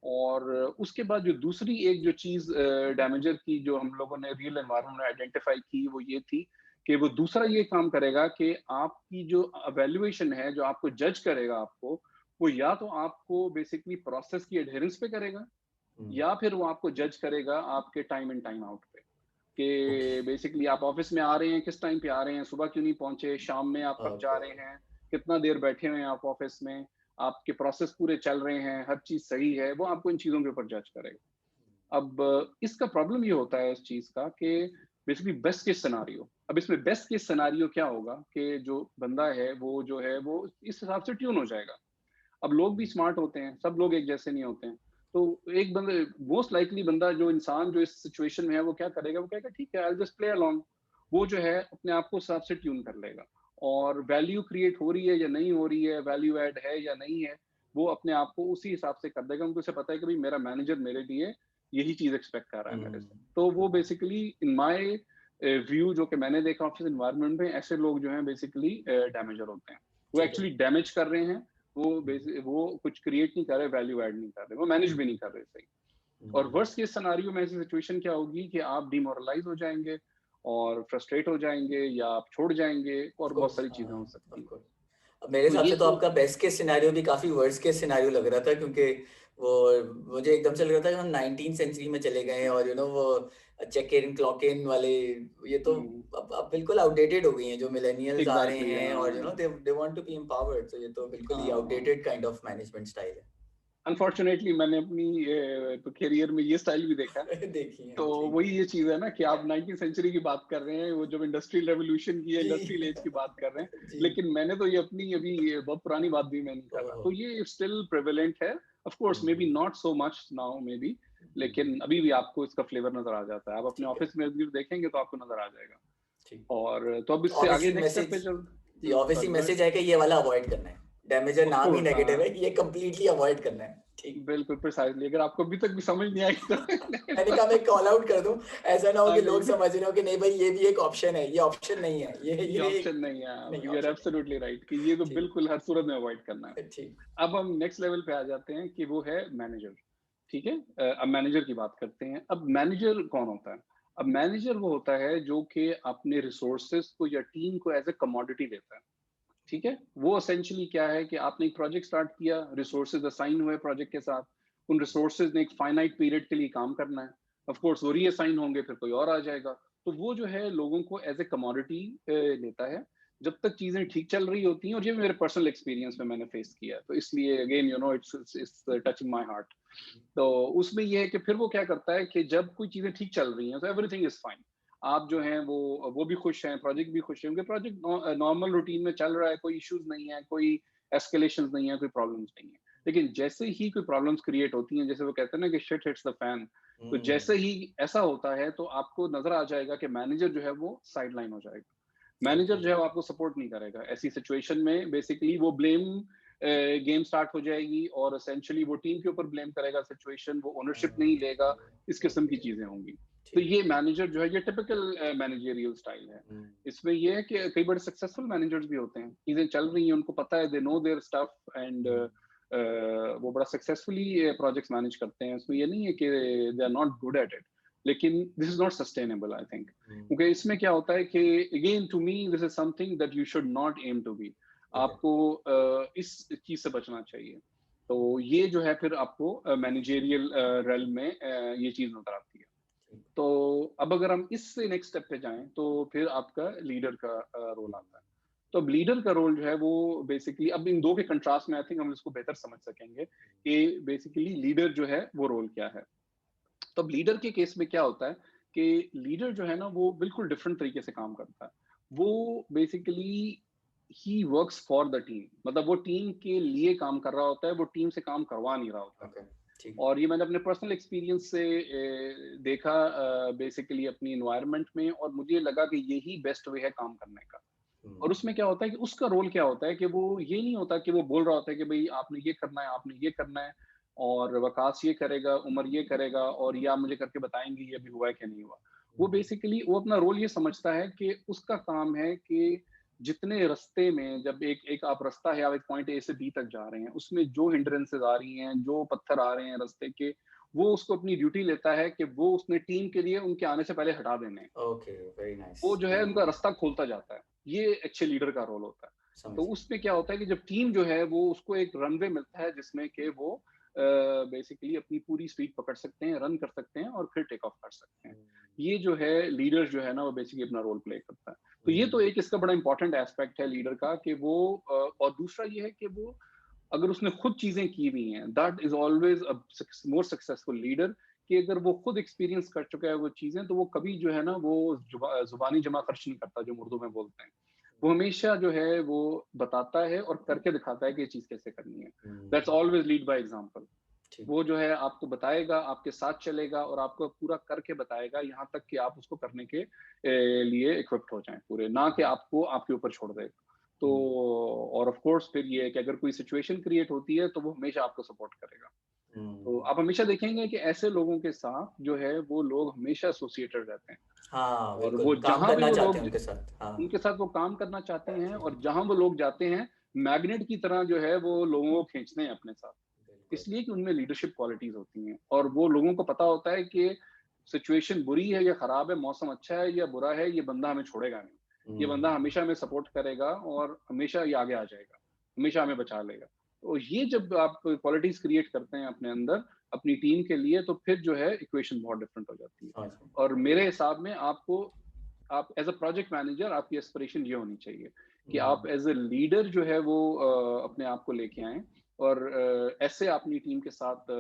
और उसके बाद जो दूसरी एक जो चीज़ डैमेजर की जो हम लोगों ने रियल एनवायरनमेंट में आइडेंटिफ़ाई की, वो ये थी कि वो दूसरा ये काम करेगा कि आपकी जो इवैल्यूएशन है, जो आपको जज करेगा आपको, वो या तो आपको बेसिकली प्रोसेस की एडहेरेंस पे करेगा, हुँ, या फिर वो आपको जज करेगा आपके टाइम इन टाइम आउट पे। ओके, कि बेसिकली आप ऑफिस में आ रहे हैं, किस टाइम पे आ रहे हैं, सुबह क्यों नहीं पहुँचे, शाम में आप कब जा ओके, रहे हैं, कितना देर बैठे हुए हैं आप ऑफिस में, आपके प्रोसेस पूरे चल रहे हैं, हर चीज़ सही है, वो आपको इन चीज़ों के ऊपर जज करेगा। अब इसका प्रॉब्लम ये होता है इस चीज़ का कि बेसिकली बेस्ट केस सिनेरियो, अब इसमें बेस्ट केस सिनेरियो क्या होगा कि जो बंदा है, वो जो है, वो इस हिसाब से ट्यून हो जाएगा। अब लोग भी स्मार्ट होते हैं, सब लोग एक जैसे नहीं होते हैं। तो एक बंदे मोस्ट लाइकली बंदा जो इंसान जो इस सिचुएशन में है, वो क्या करेगा? वो कहेगा ठीक है, I will just play along. वो जो है अपने आप को उस हिसाब से ट्यून कर लेगा, और वैल्यू क्रिएट हो रही है या नहीं हो रही है, वैल्यू ऐड है या नहीं है, वो अपने आप को उसी हिसाब से कर देगा। उनको उसे पता है कि भाई मेरा मैनेजर मेरे लिए यही चीज़ एक्सपेक्ट कर रहा है मेरे हुँ, से। तो वो बेसिकली इन माय व्यू जो कि मैंने देखा ऑफिस एनवायरनमेंट में, ऐसे लोग जो हैं बेसिकली डैमेजर होते हैं। वो ठीक है। एक्चुअली डैमेज कर रहे हैं, हुँ, वो कुछ क्रिएट नहीं कर रहे, वैल्यू ऐड नहीं कर रहे, वो मैनेज भी नहीं कर रहे सही। और हुँ, वर्स्ट केस सिनेरियो में ऐसी सिचुएशन क्या होगी कि आप डिमोरलाइज़ हो जाएँगे और फ्रस्ट्रेट हो जाएँगे, या आप छोड़ जाएँगे, ऑफ़ और बहुत कोर्स सारी चीज़ें हो हाँ, सकती ऑफ़ हैं। कोर्स। अब मेरे तो हिसाब ये से तो तो आपका बेस्ट केस सिनेरियो भी काफ़ी वर्स्ट केस सिनेरियो लग रहा था क्योंकि वो मुझे एकदम से लग रहा था कि हम 19th सेंचुरी में चले गए हैं और वो चेक इन, क्लॉक इन वाले ये तो हुँ, अब बिल्कुल आउटडेटेड हो गई हैं जो मिलेनियल्स आ रहे एग्ज़ैक्टली हैं और हाँ, they want to be empowered तो ये तो बिल्कुल ही हाँ। Outdated kind of management style unfortunately मैंने अपनी करियर में ये स्टाइल भी देखा है। है। देखी तो हैं, ठीक वही है। ये चीज़ है ना कि आप 19वीं सेंचुरी की बात कर रहे हैं, वो जब इंडस्ट्रियल रेवोल्यूशन की या जी, इंडस्ट्रियल एज की बात कर रहे हैं, जी। लेकिन मैंने तो ये अपनी अभी ये बहुत पुरानी बात भी मैं नहीं कर रहा। ओह! तो ये स्टिल प्रेवलेंट है। Of course maybe hmm, not so much now maybe, हुँ, लेकिन अभी भी आपको इसका फ्लेवर नज़र आ जाता है। आप अपने ठीक है, ऑफ़िस में भी देखेंगे तो आपको नज़र आ जाएगा। ठीक। और तो अब तो इससे आगे ऑब्वियसली नेक्स्ट स्टेप मैसेज पे चल जी, obviously sorry go ahead. Message है कि ये वाला अवॉइड करना है। डैमेजर ऑफ नाम ही कोर्स नेगेटिव है, हाँ, ये कंप्लीटली अवॉइड करना है। ठीक। बिल्कुल प्रिसाइज़ली अगर आपको अभी तक भी समझ नहीं आई तो मैंने कहा मैं कॉल आउट कर दूँ, ऐसा ना हो हाँ, कि नहीं, लोग नहीं। समझ रहे हो कि नहीं भाई ये भी एक ऑप्शन है, ये ऑप्शन नहीं है। ये ये ऑप्शन नहीं है, नहीं यू आर ऑप्शन नहीं एब्सोल्युटली राइट कि ये तो है। ठीक, बिल्कुल हर सूरत में अवॉइड करना है। ठीक। अब हम नेक्स्ट लेवल पे आ जाते हैं कि वो है मैनेजर, ठीक है? अब मैनेजर की बात करते हैं। अब मैनेजर कौन होता है? अब मैनेजर वो होता है जो कि अपने रिसोर्सेज़ को या टीम को एज़ अ कमोडिटी देता है, ठीक है? वो एसेंशियली क्या है कि आपने एक प्रोजेक्ट स्टार्ट किया, रिसोर्सेज़ असाइन हुए प्रोजेक्ट के साथ, उन रिसोर्सेज़ ने एक फाइनाइट पीरियड के लिए काम करना है। ऑफ कोर्स वो रीअसाइन होंगे, फिर कोई और आ जाएगा। तो वो जो है लोगों को एज़ अ कमोडिटी लेता है, जब तक चीज़ें ठीक चल रही होती हैं, और ये भी मेरे पर्सनल एक्सपीरियंस में मैंने फेस किया है। तो इसलिए again it's touching my heart. तो उसमें ये है कि फिर वो क्या करता है कि जब कोई चीज़ें ठीक चल रही हैं, तो एवरीथिंग इज़ फाइन। आप जो हैं वो भी खुश हैं, प्रोजेक्ट भी खुश है, उनके प्रोजेक्ट नॉर्मल रूटीन में चल रहा है, कोई इश्यूज़ नहीं है, कोई एस्केलेशंस नहीं है, कोई प्रॉब्लम्स नहीं है। लेकिन जैसे ही कोई प्रॉब्लम्स क्रिएट होती हैं, जैसे वो कहते हैं ना कि शिट हिट्स द फैन, तो हुँ, जैसे ही ऐसा होता है, तो आपको नज़र आ जाएगा कि मैनेजर जो है वो साइडलाइन हो जाएगा। Manager okay. जो है वो आपको सपोर्ट नहीं करेगा। ऐसी सिचुएशन में बेसिकली वो ब्लेम गेम स्टार्ट हो जाएगी, और एसेंशियली वो टीम के ऊपर ब्लेम करेगा सिचुएशन, वो ओनरशिप नहीं लेगा, इस किस्म की ओके, चीज़ें होंगी। तो ठीक। ये मैनेजर जो है ये टिपिकल मैनेजरियल स्टाइल है। हुँ, इसमें ये है कि कई बड़े सक्सेसफुल मैनेजर्स भी होते हैं। चीज़ें चल रही हैं, उनको पता है, they know their stuff, and हुँ, वो बड़ा सक्सेसफुली प्रोजेक्ट्स मैनेज करते हैं। इसमें ये नहीं है कि they are not good at it, लेकिन this is not sustainable I think. हुँ, क्योंकि इसमें क्या होता है कि again to me this is something that you should not aim to be. Okay, आपको इस चीज़ से बचना चाहिए। तो ये जो है फिर आपको मैनेजेरियल रेल्म में ये चीज़ नज़र आती है। ठीक। तो अब अगर हम इससे नेक्स्ट स्टेप पे जाएँ, तो फिर आपका लीडर का रोल हुँ, आता है। तो अब लीडर का रोल जो है वो बेसिकली अब इन 2 के कंट्रास्ट में आई थिंक हम इसको बेहतर समझ सकेंगे कि बेसिकली लीडर जो है वो रोल क्या है। तो अब लीडर के केस में क्या होता है कि लीडर जो है ना वो बिल्कुल डिफरेंट तरीके से काम करता है। वो basically he works for the team, मतलब वो टीम के लिए काम कर रहा होता है, वो टीम से काम करवा नहीं रहा होता। ओके, ठीक। और ये मैंने अपने पर्सनल एक्सपीरियंस से देखा बेसिकली अपनी एनवायरनमेंट में, और मुझे लगा कि यही बेस्ट वे है काम करने का। और हुँ, उसमें क्या होता है कि उसका रोल क्या होता है कि वो ये नहीं होता कि वो बोल रहा होता है कि भई आपने ये करना है, आपने ये करना है, और वकास ये करेगा, उमर ये करेगा, और ये आप मुझे करके बताएँगे ये अभी हुआ है कि नहीं हुआ। वो हुँ, बेसिकली वो अपना रोल ये समझता है कि उसका काम है कि जितने रास्ते में जब एक एक आप रास्ता है, आप एक पॉइंट ए से बी तक जा रहे हैं, उसमें जो हिंड्रेंसेस आ रही हैं, जो पत्थर आ रहे हैं रास्ते के, वो उसको अपनी ड्यूटी लेता है कि वो उसने टीम के लिए उनके आने से पहले हटा देने हैं। Okay, very nice. वो जो है उनका रास्ता खोलता जाता है। ये अच्छे लीडर का रोल होता है। तो समझ गया। उसमें क्या होता है कि जब टीम जो है वो उसको एक रनवे मिलता है जिसमें कि वो बेसिकली अपनी पूरी स्पीड पकड़ सकते हैं, रन कर सकते हैं और फिर टेक ऑफ कर सकते हैं। हुँ, ये जो है लीडर जो है ना वो बेसिकली अपना रोल प्ले करता है। तो ये तो हुँ, एक इसका बड़ा इंपॉर्टेंट एस्पेक्ट है लीडर का कि वो और दूसरा ये है कि वो अगर उसने खुद चीजें की हुई हैं, that is always a more successful leader. कि अगर वो खुद एक्सपीरियंस कर चुका है वो चीजें, तो वो कभी जो है ना वो जुबानी जमा खर्च नहीं करता, जो उर्दू में बोलते हैं। वो हमेशा जो है वो बताता है और करके दिखाता है कि ये चीज कैसे करनी है। That's hmm, always lead by example. ठीक। वो जो है आपको बताएगा, आपके साथ चलेगा और आपको पूरा करके बताएगा, यहाँ तक कि आप उसको करने के लिए इक्विप्ड हो जाएं पूरे, ना कि हुँ, आपको आपके ऊपर छोड़ दे। तो हुँ, और ऑफ कोर्स फिर ये है कि अगर कोई सिचुएशन क्रिएट होती है तो वो हमेशा आपको सपोर्ट करेगा। तो हुँ। आप हमेशा देखेंगे कि ऐसे लोगों के साथ जो है वो लोग हमेशा एसोसिएटेड रहते हैं। हाँ, और वो बिल्कुल, काम जहां भी करना वो चाहते लोग हैं उनके साथ। हाँ, उनके साथ वो काम करना चाहते हैं और जहां वो लोग जाते हैं, मैग्नेट की तरह जो है वो लोगों को खींचते हैं अपने साथ। बिल्कुल। इसलिए कि उनमें लीडरशिप क्वालिटीज होती हैं और वो लोगों को पता होता है कि सिचुएशन बुरी है या खराब है, मौसम अच्छा है या बुरा है, ये बंदा हमें छोड़ेगा नहीं। ये बंदा हुँ, हमेशा हमें सपोर्ट करेगा और हमेशा ये आगे आ जाएगा, हमेशा हमें बचा लेगा। तो ये जब आप क्वालिटीज क्रिएट करते हैं अपने अंदर अपनी टीम के लिए, तो फिर जो है इक्वेशन बहुत डिफरेंट हो जाती है। समझ गया। और मेरे हिसाब में आपको, आप एज अ प्रोजेक्ट मैनेजर आपकी एस्पिरेशन ये होनी चाहिए कि आप हुँ। एज अ लीडर जो है वो अपने आप को लेके आए और ऐसे अपनी टीम के साथ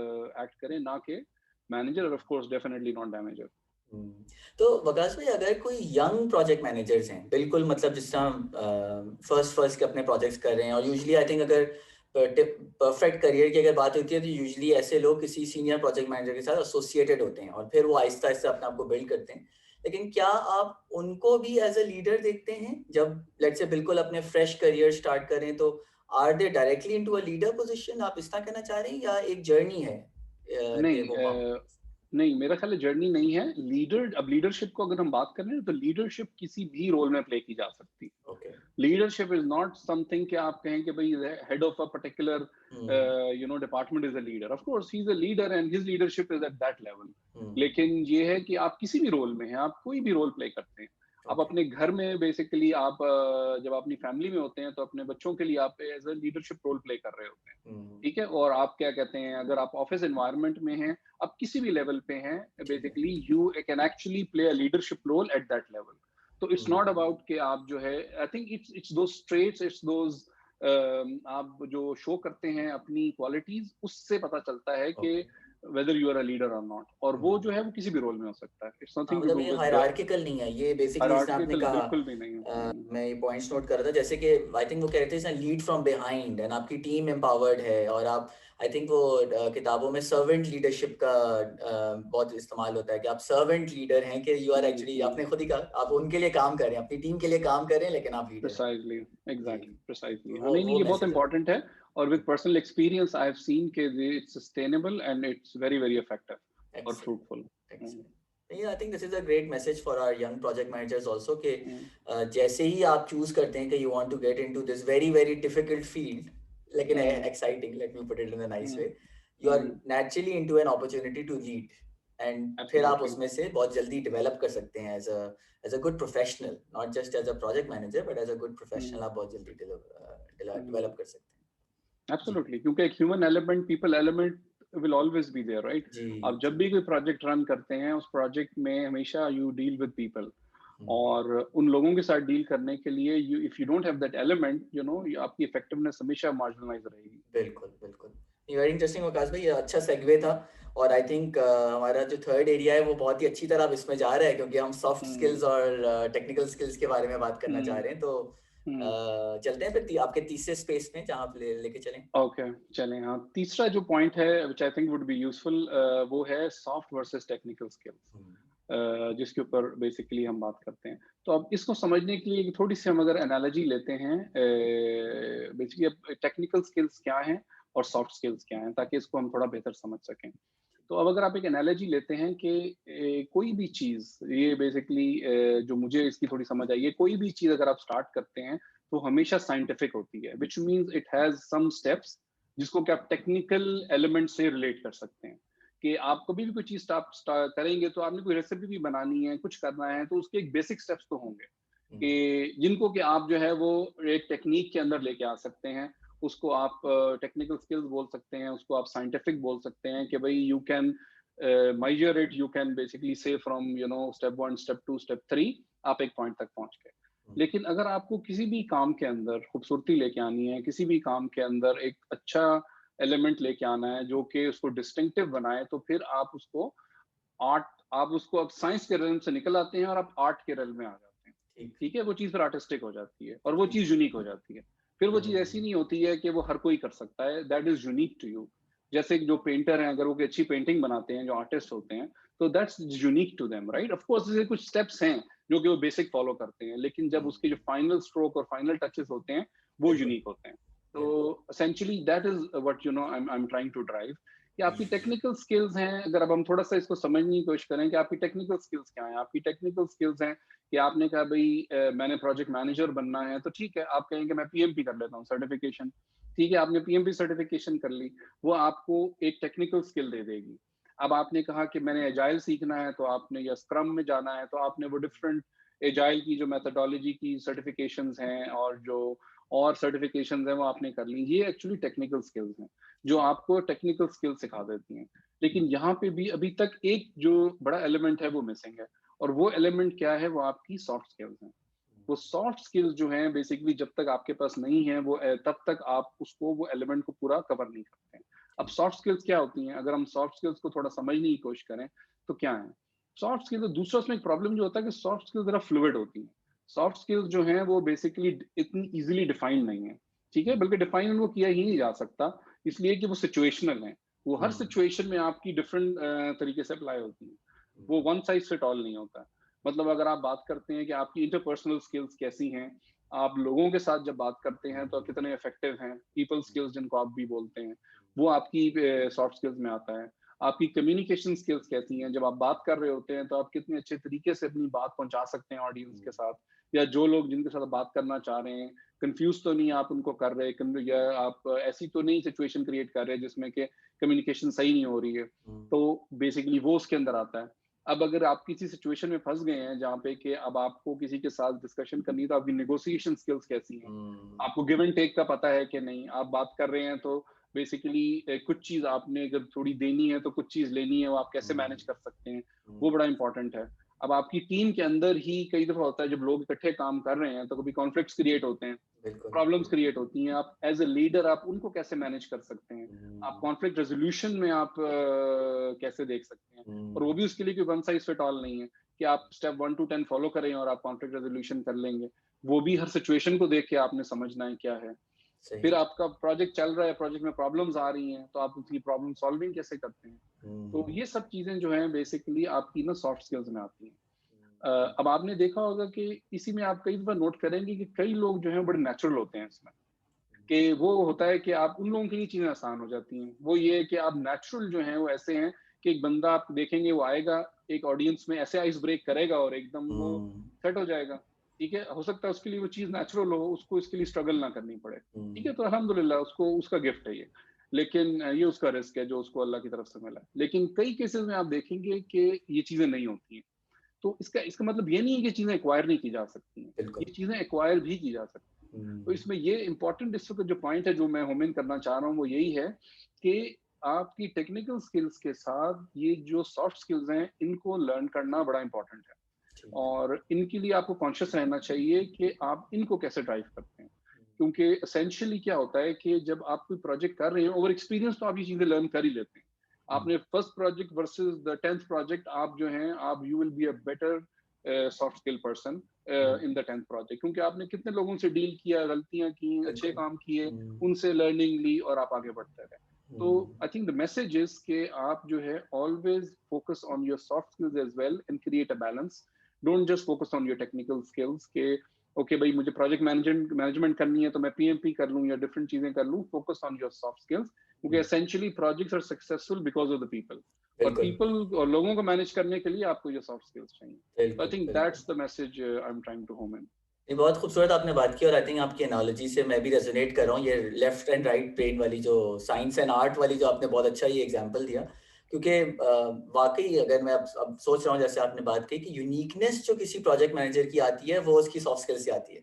एक्ट करें, ना कि मैनेजर, और ऑफ कोर्स डेफिनेटली नॉट डैमेजर। हुँ। तो वकास भाई अगर कोई यंग प्रोजेक्ट मैनेजर्स हैं, बिल्कुल मतलब जिस तरह फर्स्ट के अपने प्रोजेक्ट्स कर रहे हैं और यूजुअली आई थिंक अगर परफेक्ट करियर की अगर बात होती है तो यूजुअली ऐसे लोग किसी सीनियर प्रोजेक्ट मैनेजर के साथ एसोसिएटेड होते हैं और फिर वो आहिस्ता-आहिस्ता अपने आप को बिल्ड करते हैं। लेकिन क्या आप उनको भी एज़ अ लीडर देखते हैं? जब लेट्स से बिल्कुल अपने फ्रेश करियर स्टार्ट करें तो are they directly into a leader position आप इस तरह कहना चाह रहे हैं या एक जर्नी है कि नहीं वो वहाँ नहीं, मेरा ख़्याल है जर्नी नहीं है। अब लीडरशिप को अगर हम बात करें ना, तो लीडरशिप किसी भी रोल में प्ले की जा सकती है। Okay. Leadership is not something कि आप कहें कि भाई head of a particular hmm, department is a leader. Of course he is a leader and his leadership is at that level. हुँ, लेकिन ये है कि आप किसी भी रोल में हैं, आप कोई भी रोल प्ले करते हैं। आप ओके। अपने घर में बेसिकली आप जब अपनी फैमिली में होते हैं तो अपने बच्चों के लिए आप as a leadership role play कर रहे होते हैं। हुँ, ठीक है, और आप क्या कहते हैं, अगर आप ऑफिस एनवायरनमेंट में हैं, आप किसी भी लेवल पे हैं, ठीक है। Basically you can actually play a leadership role at that level. तो इट्स नॉट हुँ, अबाउट कि आप जो है, I think it's those traits, it's those आप जो शो करते हैं अपनी क्वालिटीज, उससे पता चलता है कि okay. Whether you are a leader और नॉट। और वो जो हुँ। है वो किसी भी रोल में हो सकता है। इट्स हाँ, नथिंग टू मतलब डू ये विद हायरार्किकल नहीं है, ये बेसिकली जिसने आपने हायरार्किकल, कहा बिल्कुल भी नहीं है। मैं ये पॉइंट्स नोट कर रहा था जैसे कि आई थिंक वो कह रहे थे इसमें लीड फ्रॉम बिहाइंड एंड आपकी टीम एम्पावर्ड है और आप आई थिंक वो किताबों में सर्वेंट लीडरशिप का बहुत इस्तेमाल होता है कि आप सर्वेंट लीडर हैं कि यू आर एक्चुअली हम्म। आपने खुद ही कहा आप उनके लिए काम कर रहे हैं, अपनी टीम के लिए काम कर रहे हैं लेकिन आप लीडर हैं। प्रिसाइजली, जी, एग्जैक्टली, प्रिसाइजली। तो हाँ, नहीं नहीं, वो ये बहुत मैसेज है। इंपॉर्टेंट है। और with personal experience I have seen के it's sustainable and it's very very effective और excellent, fruitful. Excellent. Yeah, I think this is a great message for our young project managers also कि हम्म, जैसे ही आप choose करते हैं कि you want to get into this very very difficult field लेकिन हम्म, exciting, let me put it in a nice hmm, way, you are hmm, naturally into an opportunity to lead and फिर आप absolutely. उसमें से बहुत जल्दी develop कर सकते हैं as a good professional, not just as a project manager but as a good hmm, professional आप बहुत जल्दी हम्म, develop कर सकते हैं। जी, एब्सोल्युटली, क्योंकि एक human element, people element will always be there, right? जी, आप जब जी। भी कोई प्रोजेक्ट रन करते हैं, उस प्रोजेक्ट में हमेशा यू डील विद पीपल। हम्म, और उन लोगों के साथ डील करने के लिए you, if you don't have that element, आपकी इफेक्टिवनेस हमेशा मार्जिनलाइज रहेगी। बिल्कुल, बिल्कुल। ये वेरी इंटरेस्टिंग वकास भाई, ये अच्छा सेगवे था और आई थिंक हमारा जो थर्ड एरिया है वो बहुत ही अच्छी तरह अब इसमें जा रहा है क्योंकि हम सॉफ्ट हम्म, स्किल्स और टेक्निकल स्किल्स के बारे में बात करना चाह हम्म, रहे हैं। तो हम्म। चलते हैं फिर आपके तीसरे स्पेस में जहाँ आप लेके चलें। ओके, चलें। हाँ, तीसरा जो पॉइंट है which I think would be useful, वो है सॉफ्ट वर्सेस टेक्निकल स्किल्स, हुँ, जिसके ऊपर बेसिकली हम बात करते हैं। तो अब इसको समझने के लिए थोड़ी-सी हम अगर एनालॉजी लेते हैं, बेसिकली अब टेक्निकल स्किल्स क्या हैं और सॉफ्ट स्किल्स क्या हैं, ताकि इसको हम थोड़ा बेहतर समझ सकें। तो अब अगर आप एक एनालॉजी लेते हैं कि कोई भी चीज़, ये बेसिकली जो मुझे इसकी थोड़ी समझ आई है, कोई भी चीज़ अगर आप स्टार्ट करते हैं, तो हमेशा साइंटिफिक होती है, which means it has some steps जिसको कि आप टेक्निकल एलिमेंट से रिलेट कर सकते हैं। कि आप कभी भी कोई चीज़ स्टार्ट करेंगे तो आपने कोई रेसिपी भी बनानी है, कुछ करना है, तो उसके एक बेसिक स्टेप्स तो होंगे हुँ, कि जिनको कि आप जो है वो एक टेक्नीक के अंदर लेके आ सकते हैं। उसको आप टेक्निकल स्किल्स बोल सकते हैं, उसको आप साइंटिफिक बोल सकते हैं कि भई you can measure it, you can basically से फ्रॉम स्टेप 1, स्टेप 2, स्टेप 3 आप एक पॉइंट तक पहुँच गए। हुँ, लेकिन अगर आपको किसी भी काम के अंदर खूबसूरती लेके आनी है, किसी भी काम के अंदर एक अच्छा एलिमेंट लेके आना है जो कि उसको डिस्टिंक्टिव बनाए, तो फिर आप उसको आर्ट आप उसको अब साइंस के रेल्म से निकल आते हैं और आप आर्ट के रेल्म में आ जाते हैं। ठीक, ठीक है? वो चीज़ फिर आर्टिस्टिक हो जाती है और वो ठीक। चीज़ यूनिक हो जाती है। फिर वो चीज़ ऐसी हुँ, नहीं होती है कि वो हर कोई कर सकता है, that is unique to you. जैसे कि जो पेंटर हैं, अगर वो कोई अच्छी पेंटिंग बनाते हैं, जो आर्टिस्ट होते हैं, तो that's unique to them, right? Of course जैसे कुछ स्टेप्स हैं, जो कि वो बेसिक फॉलो करते हैं, लेकिन जब हुँ, उसके जो फाइनल स्ट्रोक और फाइनल टचेस होते हैं, वो बिल्कुल, यूनिक होते हैं। बिल्कुल। तो essentially that is what I am trying to drive कि हुँ, आपकी टेक्निकल स्किल्स हैं, अगर अब हम थोड़ा-सा इसको समझने की कोशिश करें कि आपकी टेक्निकल स्किल्स क्या हैं? आपकी टेक्निकल स्किल्स हैं कि आपने कहा भई मैंने प्रोजेक्ट मैनेजर बनना है, तो ठीक है, आप कहेंगे मैं पीएमपी कर लेता हूँ सर्टिफ़िकेशन। ठीक है, आपने पीएमपी सर्टिफ़िकेशन कर ली, वो आपको एक टेक्निकल स्किल दे देगी। अब आपने कहा कि मैंने एजाइल सीखना है, तो आपने या स्क्रम में जाना है, तो आपने वो डिफरेंट एजाइल की जो मेथोडोलॉजी की सर्टिफ़िकेशंस हैं और जो और सर्टिफ़िकेशंस हैं, वो आपने कर ली। ये एक्चुअली टेक्निकल स्किल्स हैं, जो ठीक। आपको टेक्निकल स्किल सिखा देती हैं। लेकिन यहाँ पे भी अभी तक एक जो बड़ा एलिमेंट है, वो मिसिंग है। और वो एलिमेंट क्या है? वो आपकी सॉफ्ट स्किल्स हैं। वो सॉफ्ट स्किल्स जो हैं बेसिकली जब तक आपके पास नहीं है वो तब तक आप उसको वो एलिमेंट को पूरा कवर नहीं करते हैं। अब ठीक। सॉफ्ट स्किल्स क्या होती हैं? अगर हम सॉफ्ट स्किल्स को थोड़ा समझने की कोशिश करें, तो क्या है? सॉफ्ट स्किल्स दूसरा उसमें एक प्रॉब्लम जो होता है कि सॉफ्ट स्किल्स ज़रा फ्लूइड होती हैं। सॉफ्ट स्किल्स जो हैं वो बेसिकली इतनी ईज़िली डिफाइंड नहीं है, ठीक है? हुँ, बल्कि डिफाइन उनको किया ही नहीं जा सकता, इसलिए कि वो सिचुएशनल हैं। वो हर हुँ, सिचुएशन में आपकी डिफरेंट तरीके से अप्लाई होती हैं। हुँ, वो वन साइज़ फिट ऑल नहीं होता। मतलब अगर आप बात करते हैं कि आपकी इंटरपर्सनल स्किल्स कैसी हैं, आप लोगों के साथ जब बात करते हैं तो आप कितने इफेक्टिव हैं, पीपल स्किल्स जिनको आप भी बोलते हैं, वो आपकी सॉफ्ट स्किल्स में आता है। आपकी कम्युनिकेशन स्किल्स कैसी हैं, जब आप बात कर रहे होते हैं तो आप कितने अच्छे तरीके से अपनी बात पहुँचा सकते हैं ऑडियंस हुँ, के साथ, या जो लोग जिनके साथ आप बात करना चाह रहे हैं, कन्फ्यूज़ तो नहीं आप उनको कर रहे, कन या आप ऐसी तो नहीं सिचुएशन क्रिएट कर रहे जिसमें कि कम्युनिकेशन सही नहीं हो रही है। हुँ, तो बेसिकली वो उसके अंदर आता है। अब अगर आप किसी सिचुएशन में फँस गए हैं जहाँ पे कि अब आपको किसी के साथ डिस्कशन करनी है, तो आपकी नेगोशिएशन स्किल्स कैसी हैं? हुँ, आपको गिव एंड टेक का पता है कि नहीं? आप बात कर रहे हैं तो बेसिकली कुछ चीज़ आपने अगर थोड़ी देनी है तो कुछ चीज़ लेनी है, वो आप कैसे हुँ, मैनेज कर सकते हैं? वो हुँ, बड़ा इम्पोर्टेंट है। अब आपकी टीम के अंदर ही कई दफ़ा होता है जब लोग इकट्ठे काम कर रहे हैं तो कभी कॉन्फ्लिक्ट्स क्रिएट होते हैं। बिल्कुल। प्रॉब्लम्स क्रिएट होती हैं, आप एज़ अ लीडर आप उनको कैसे मैनेज कर सकते हैं? आप हुँ, कॉन्फ्लिक्ट रेज़ोल्यूशन में आप कैसे देख सकते हैं? और वो हुँ, भी उसके लिए कोई वन साइज़ फिट ऑल नहीं है कि आप स्टेप 1 टू 10 फॉलो करें और आप कॉन्फ्लिक्ट रेज़ोल्यूशन कर लेंगे। वो भी हर सिचुएशन को देख के आपने समझना है क्या है। फिर सही। आपका प्रोजेक्ट चल रहा है, प्रोजेक्ट में प्रॉब्लम्स आ रही हैं, तो आप उसकी प्रॉब्लम सॉल्विंग कैसे करते हैं? तो हुँ, ये सब चीज़ें जो हैं बेसिकली आपकी ना सॉफ्ट स्किल्स में आती हैं। हुँ, अब आपने देखा होगा कि इसी में आप कई दफ़ा नोट करेंगे कि कई लोग जो हैं बड़े नेचुरल होते हैं इसमें। कि वो होता है कि आप उन लोगों के लिए चीज़ें आसान हो जाती हैं। वो ये है कि आप नेचुरल जो हैं वो ऐसे हैं कि एक बंदा आप देखेंगे वो आएगा, एक ऑडियंस में ऐसे आइस ब्रेक करेगा और एकदम वो हुँ, सेट हो जाएगा। ठीक है? हो सकता है उसके लिए वो चीज़ नेचुरल हो, उसको इसके लिए स्ट्रगल ना करनी पड़े। ठीक है? हुँ, तो अल्हम्दुलिल्लाह उसको उसका गिफ्ट है ये। लेकिन ये उसका रिस्क है जो उसको अल्लाह की तरफ से मिला है। लेकिन कई केसेज़ में आप देखेंगे कि ये चीज़ें नहीं होती हैं। तो इसका इसका मतलब ये नहीं है कि चीज़ें एक्वायर नहीं की जा सकती हैं। बिल्कुल। ये चीज़ें एक्वायर भी की जा सकती हैं। तो हुँ, इसमें ये इम्पोर्टेंट इस वक़्त जो पॉइंट है जो मैं होम इन करना चाह रहा हूँ वो यही है कि आपकी टेक्निकल स्किल्स के साथ ये जो सॉफ्ट स्किल्स हैं इनको लर्न करना बड़ा इम्पोर्टेंट है। ठीक। और इनके लिए आपको कॉन्शियस रहना चाहिए कि आप इनको कैसे ड्राइव करते हैं। क्योंकि एसेंशियली क्या होता है कि जब आप कोई प्रोजेक्ट कर रहे हैं ओवर एक्सपीरियंस तो आप ये चीज़ें लर्न कर ही लेते हैं। हुँ, आपने first project versus the 10th project आप जो हैं आप you will be a better soft skill person hmm, in the 10th project क्योंकि आपने कितने लोगों से डील किया, गलतियाँ की, अच्छे बिल्कुल। काम किए, हुँ, उनसे लर्निंग ली और आप आगे बढ़ते रहे। तो हुँ, I think the message is कि आप जो है always focus on your soft skills as well and create a balance. Don't just focus on your technical skills के ओके भाई मुझे प्रोजेक्ट मैनेजमेंट मैनेजमेंट करनी है तो मैं पीएमपी कर लूँ या डिफरेंट चीजें कर लूँ focus on your soft skills क्योंकि हुँ, essentially projects are successful because of the people और बिल्कुल, पीपल और लोगों को मैनेज करने के लिए आपको ये सॉफ्ट स्किल्स चाहिए तो आई बिल्कुल, थिंक बिल्कुल। That's the message I am trying to home in ये बहुत खूबसूरत आपने बात की और आई थिंक आपकी एनालॉजी से मैं भी रेज़ोनेट कर रहा हूँ। ये लेफ्ट एंड राइट ब्रेन वाली जो साइंस एंड आर्ट वाली जो आपने बहुत अच्छा ये एग्ज़ाम्पल दिया। क्योंकि वाकई अगर मैं अब सोच रहा हूँ, जैसे आपने बात की कि यूनिकनेस जो किसी प्रोजेक्ट मैनेजर की आती है वो उसकी सॉफ्ट स्किल से आती है,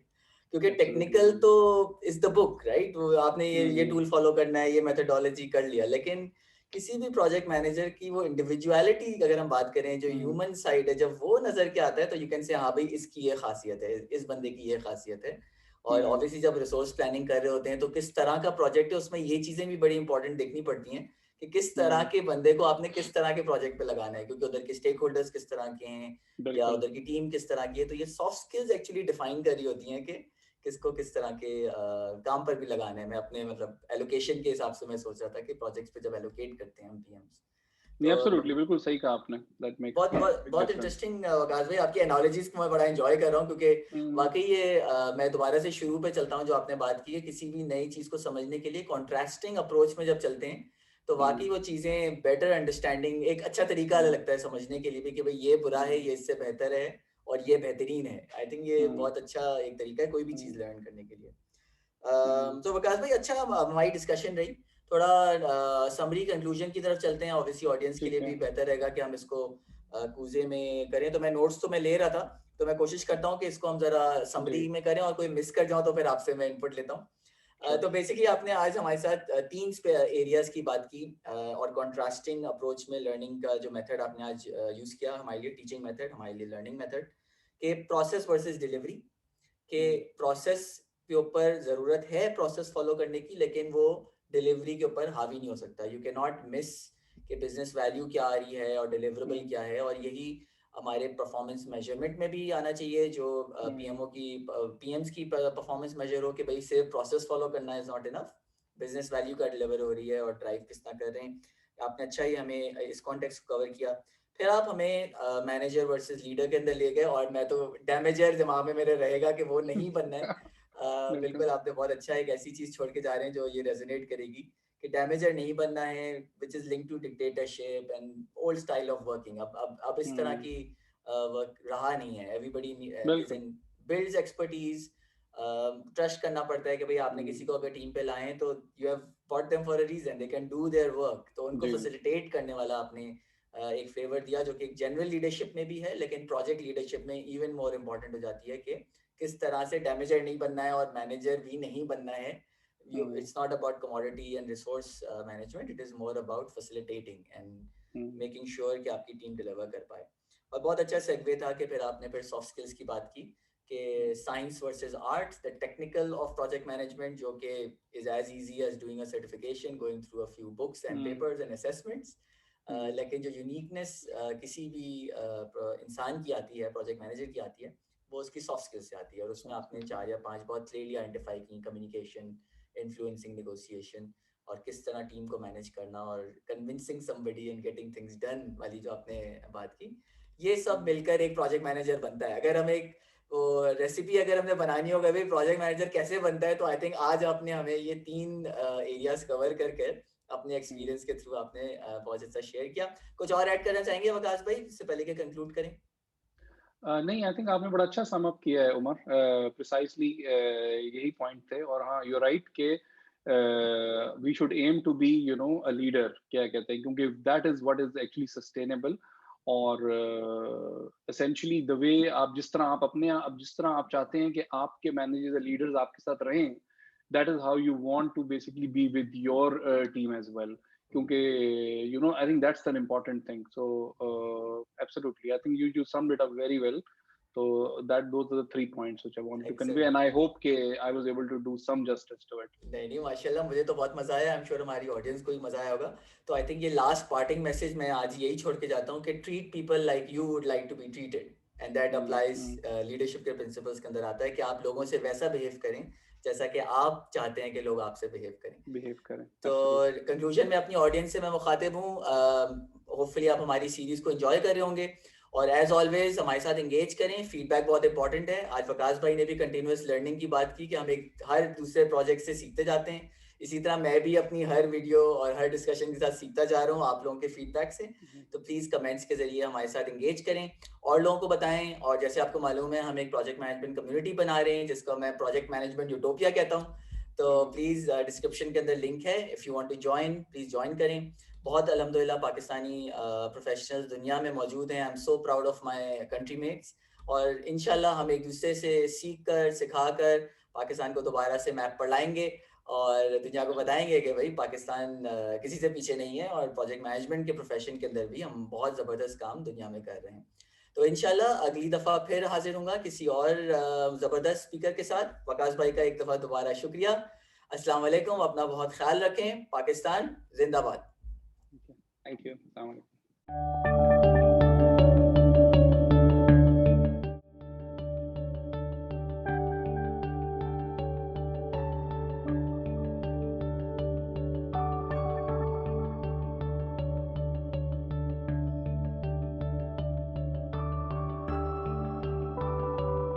क्योंकि एब्सोल्युटली। टेक्निकल तो इज द बुक, राइट? वो आपने ये हम्म। टूल फॉलो करना है, ये मेथोडोलॉजी कर लिया, लेकिन किसी भी प्रोजेक्ट मैनेजर की वो इंडिविजुअलिटी, अगर हम बात करें जो हम्म। ह्यूमन साइड है, जब वो नजर के आता है तो यू कैन से हाँ भाई इसकी ये खासियत है, इस बंदे की ये खासियत है। और हम्म। ऑब्वियसली जब रिसोर्स प्लानिंग कर रहे होते हैं तो किस तरह का प्रोजेक्ट है उसमें ये चीजें भी बड़ी इंपॉर्टेंट देखनी पड़ती हैं कि किस तरह हम्म। के बंदे को आपने किस तरह के प्रोजेक्ट पे लगाना है, क्योंकि उधर के स्टेक होल्डर्स किस तरह के हैं या बिल्कुल। उधर की टीम किस तरह की है। तो ये सॉफ्ट स्किल्स एक्चुअली डिफाइन कर रही होती हैं कि किसको किस तरह के काम पर भी लगाना है। मैं अपने मतलब एलोकेशन के हिसाब से मैं सोच रहा था कि प्रोजेक्ट्स पे जब एलोकेट करते हैं हम पीएम्स, नहीं, तो एब्सोल्युटली, बिल्कुल सही कहा आपने। दैट मेक्स बहुत बहुत बिग बहुत डिफरेंस। इंटरेस्टिंग वकास भाई, आपकी एनालॉजीज को मैं बड़ा एंजॉय कर रहा हूँ, क्योंकि हम्म। वाकई ये मैं दोबारा से शुरू पे चलता हूँ जो आपने बात की है, किसी भी नई चीज को समझने के लिए कॉन्ट्रास्टिंग अप्रोच में जब चलते हैं तो हम्म। वाकई वो चीजें बेटर अंडरस्टैंडिंग, एक अच्छा तरीका हम्म। लगता है समझने के लिए भी कि भाई ये बुरा है, हम्म। ये इससे बेहतर है और ये बेहतरीन है। आई थिंक ये हम्म। बहुत अच्छा एक तरीका है कोई भी चीज हम्म। लर्न करने के लिए। हम्म। तो विकास भाई, अच्छा हमारी डिस्कशन रही, थोड़ा समरी कंक्लूजन की तरफ चलते हैं। ऑब्वियसली ऑडियंस के लिए ठीक है। भी बेहतर रहेगा कि हम इसको कूजे में करें। तो मैं नोट्स तो मैं ले रहा था, तो मैं कोशिश करता हूँ कि इसको हम जरा जी। समरी में करें, और कोई मिस कर जाऊँ तो फिर आपसे मैं इनपुट लेता हूँ। श्योर। तो बेसिकली आपने आज हमारे साथ तीन एरियाज की बात की, और कॉन्ट्रास्टिंग अप्रोच में लर्निंग का जो मेथड आपने आज यूज किया हमारे लिए, टीचिंग मेथड, हमारे लिए लर्निंग मेथड, के प्रोसेस वर्सेस डिलीवरी, के हम्म। प्रोसेस के ऊपर जरूरत है प्रोसेस फॉलो करने की, लेकिन वो डिलीवरी के ऊपर हावी नहीं हो सकता। यू कैन नॉट मिस कि बिजनेस वैल्यू क्या आ रही है और डिलीवरेबल हम्म। क्या है। और यही हमारे परफॉर्मेंस मेजरमेंट में भी आना चाहिए, जो हम्म। पीएमओ की पीएम्स की परफॉर्मेंस मेजर हो कि भाई सिर्फ प्रोसेस फॉलो करना is not enough, business value का डिलीवर हो रही है और ड्राइव किस तरह कर रहे हैं। आपने अच्छा ही हमें इस कॉन्टेक्स्ट को कवर किया। फिर आप हमें मैनेजर वर्सेस लीडर के अंदर ले गए, और मैं तो डैमेजर दिमाग में मेरे रहेगा कि वो नहीं बनना है। बिल्कुल। बिल्कुल आपने बहुत अच्छा एक ऐसी चीज छोड़ के जा रहे हैं जो ये रेजोनेट करेगी, कि डैमेजर नहीं बनना है, which is link to dictatorship and old style of working. अब इस तरह हम्म। की वर्क रहा नहीं है। एवरीबडी इज बिल्कुल। इन बिल्ड्स एक्सपर्टीज, ट्रस्ट करना पड़ता है कि भाई आपने हम्म। किसी को अगर टीम पे लाए हैं तो you have bought them for a reason, they can do their work. तो उनको जी। फैसिलिटेट करने वाला आपने एक फेवर दिया, जो कि एक जनरल लीडरशिप में भी है, लेकिन प्रोजेक्ट लीडरशिप में इवन मोर इम्पोर्टेंट हो जाती है कि किस तरह से डैमेजर नहीं बनना है और मैनेजर भी नहीं बनना है। हम्म। It's not about commodity and resource management, it is more about facilitating and hmm. Making sure कि आपकी टीम डिलीवर कर पाए। और बहुत अच्छा सेगवे था कि फिर आपने फिर सॉफ्ट स्किल्स की बात की, कि science versus arts, the technical of project management, जो कि is as easy as doing a certification, going through a few books and hmm. Papers and assessments. हम्म। लेकिन जो यूनिकनेस किसी भी इंसान की आती है, प्रोजेक्ट मैनेजर की आती है, वो उसकी सॉफ्ट स्किल्स से आती है। और उसमें आपने सॉफ्ट। 4 या 5 बहुत क्लियरली आइडेंटिफाई की, कम्युनिकेशन, इन्फ्लुएंसिंग, नेगोशिएशन, और किस तरह टीम को मैनेज करना, और convincing somebody and getting things done वाली जो आपने बात की। ये सब हम्म। मिलकर एक प्रोजेक्ट मैनेजर बनता है। अगर हम एक वो रेसिपी अगर हमने बनानी होगा भाई प्रोजेक्ट मैनेजर कैसे बनता है, तो आई थिंक आज आपने हमें ये 3 एरियाज कवर करके अपने हम्म। एक्सपीरियंस के थ्रू आपने बहुत अच्छा शेयर किया। कुछ और ऐड करना चाहेंगे वकास भाई, इससे पहले कि कंक्लूड करें? नहीं, आई थिंक आपने बड़ा अच्छा सम अप किया है उमर। प्रिसाइजली यही पॉइंट थे। और हाँ, यू राइट के we should aim to be a leader, क्या कहते हैं, क्योंकि that is what is actually sustainable. और एसेंशियली द वे आप जिस तरह आप अपने आप जिस तरह आप चाहते हैं कि आपके मैनेजर्स लीडर्स आपके साथ रहें, that is how you want to basically be with your team as well. क्योंकि I think that's an important thing. So absolutely, I think you summed it up very well. So that those are the 3 points which I wanted to convey, and excellent. I hope ke I was able to do some justice to it. नहीं नहीं, माशाल्लाह, मुझे तो बहुत मजा आया, I am sure हमारी audience को भी मजा आया होगा। तो आई थिंक ये लास्ट पार्टिंग मैसेज मैं आज यही छोड़ के जाता हूँ कि treat people like you would like to be treated, and that applies, Mm. Leadership के प्रिंसिपल्स के अंदर आता है कि आप लोगों से वैसा बिहेव करें जैसा कि आप चाहते हैं कि लोग आपसे बिहेव करें। Behave करें, तो absolutely. कंक्लूजन में अपनी ऑडियंस से मैं मुखातिब हूँ, होपफुली आप हमारी सीरीज को एंजॉय कर रहे होंगे, और एज ऑलवेज हमारे साथ एंगेज करें। फीडबैक बहुत इंपॉर्टेंट है। आज वकास भाई ने भी कंटिन्यूअस लर्निंग की बात की कि हम एक हर दूसरे प्रोजेक्ट से सीखते जाते हैं। इसी तरह मैं भी अपनी हर वीडियो और हर डिस्कशन के साथ सीखता जा रहा हूँ आप लोगों के फीडबैक से। Mhm. तो प्लीज कमेंट्स के जरिए हमारे साथ एंगेज करें और लोगों को बताएं। और जैसे आपको मालूम है, हम एक प्रोजेक्ट मैनेजमेंट कम्युनिटी बना रहे हैं जिसको मैं प्रोजेक्ट मैनेजमेंट यूटोपिया कहता हूँ। तो Mhm. प्लीज डिस्क्रिप्शन के अंदर लिंक है, if you want to join please join करें। बहुत अल्हम्दुलिल्लाह पाकिस्तानी प्रोफेशनल्स दुनिया में मौजूद हैं। I am so proud of my country mates और इंशाल्लाह हम एक दूसरे से सीख कर, सिखा कर पाकिस्तान को दोबारा से मैप पर लाएँगे और दुनिया को बताएँगे कि भई पाकिस्तान किसी से पीछे नहीं है और प्रोजेक्ट मैनेजमेंट के प्रोफ़ेशन के अंदर भी हम बहुत ज़बरदस्त काम दुनिया में कर रहे हैं। तो इंशाल्लाह अगली दफ़ा फिर हाज़िर होऊँगा किसी और ज़बरदस्त स्पीकर के साथ। वकास भाई का एक दफ़ा दोबारा शुक्रिया। अस्सलाम वालेकुम, अपना बहुत ख़्याल रखें। पाकिस्तान ज़िंदाबाद। Thank you. अस्सलाम वालेकुम।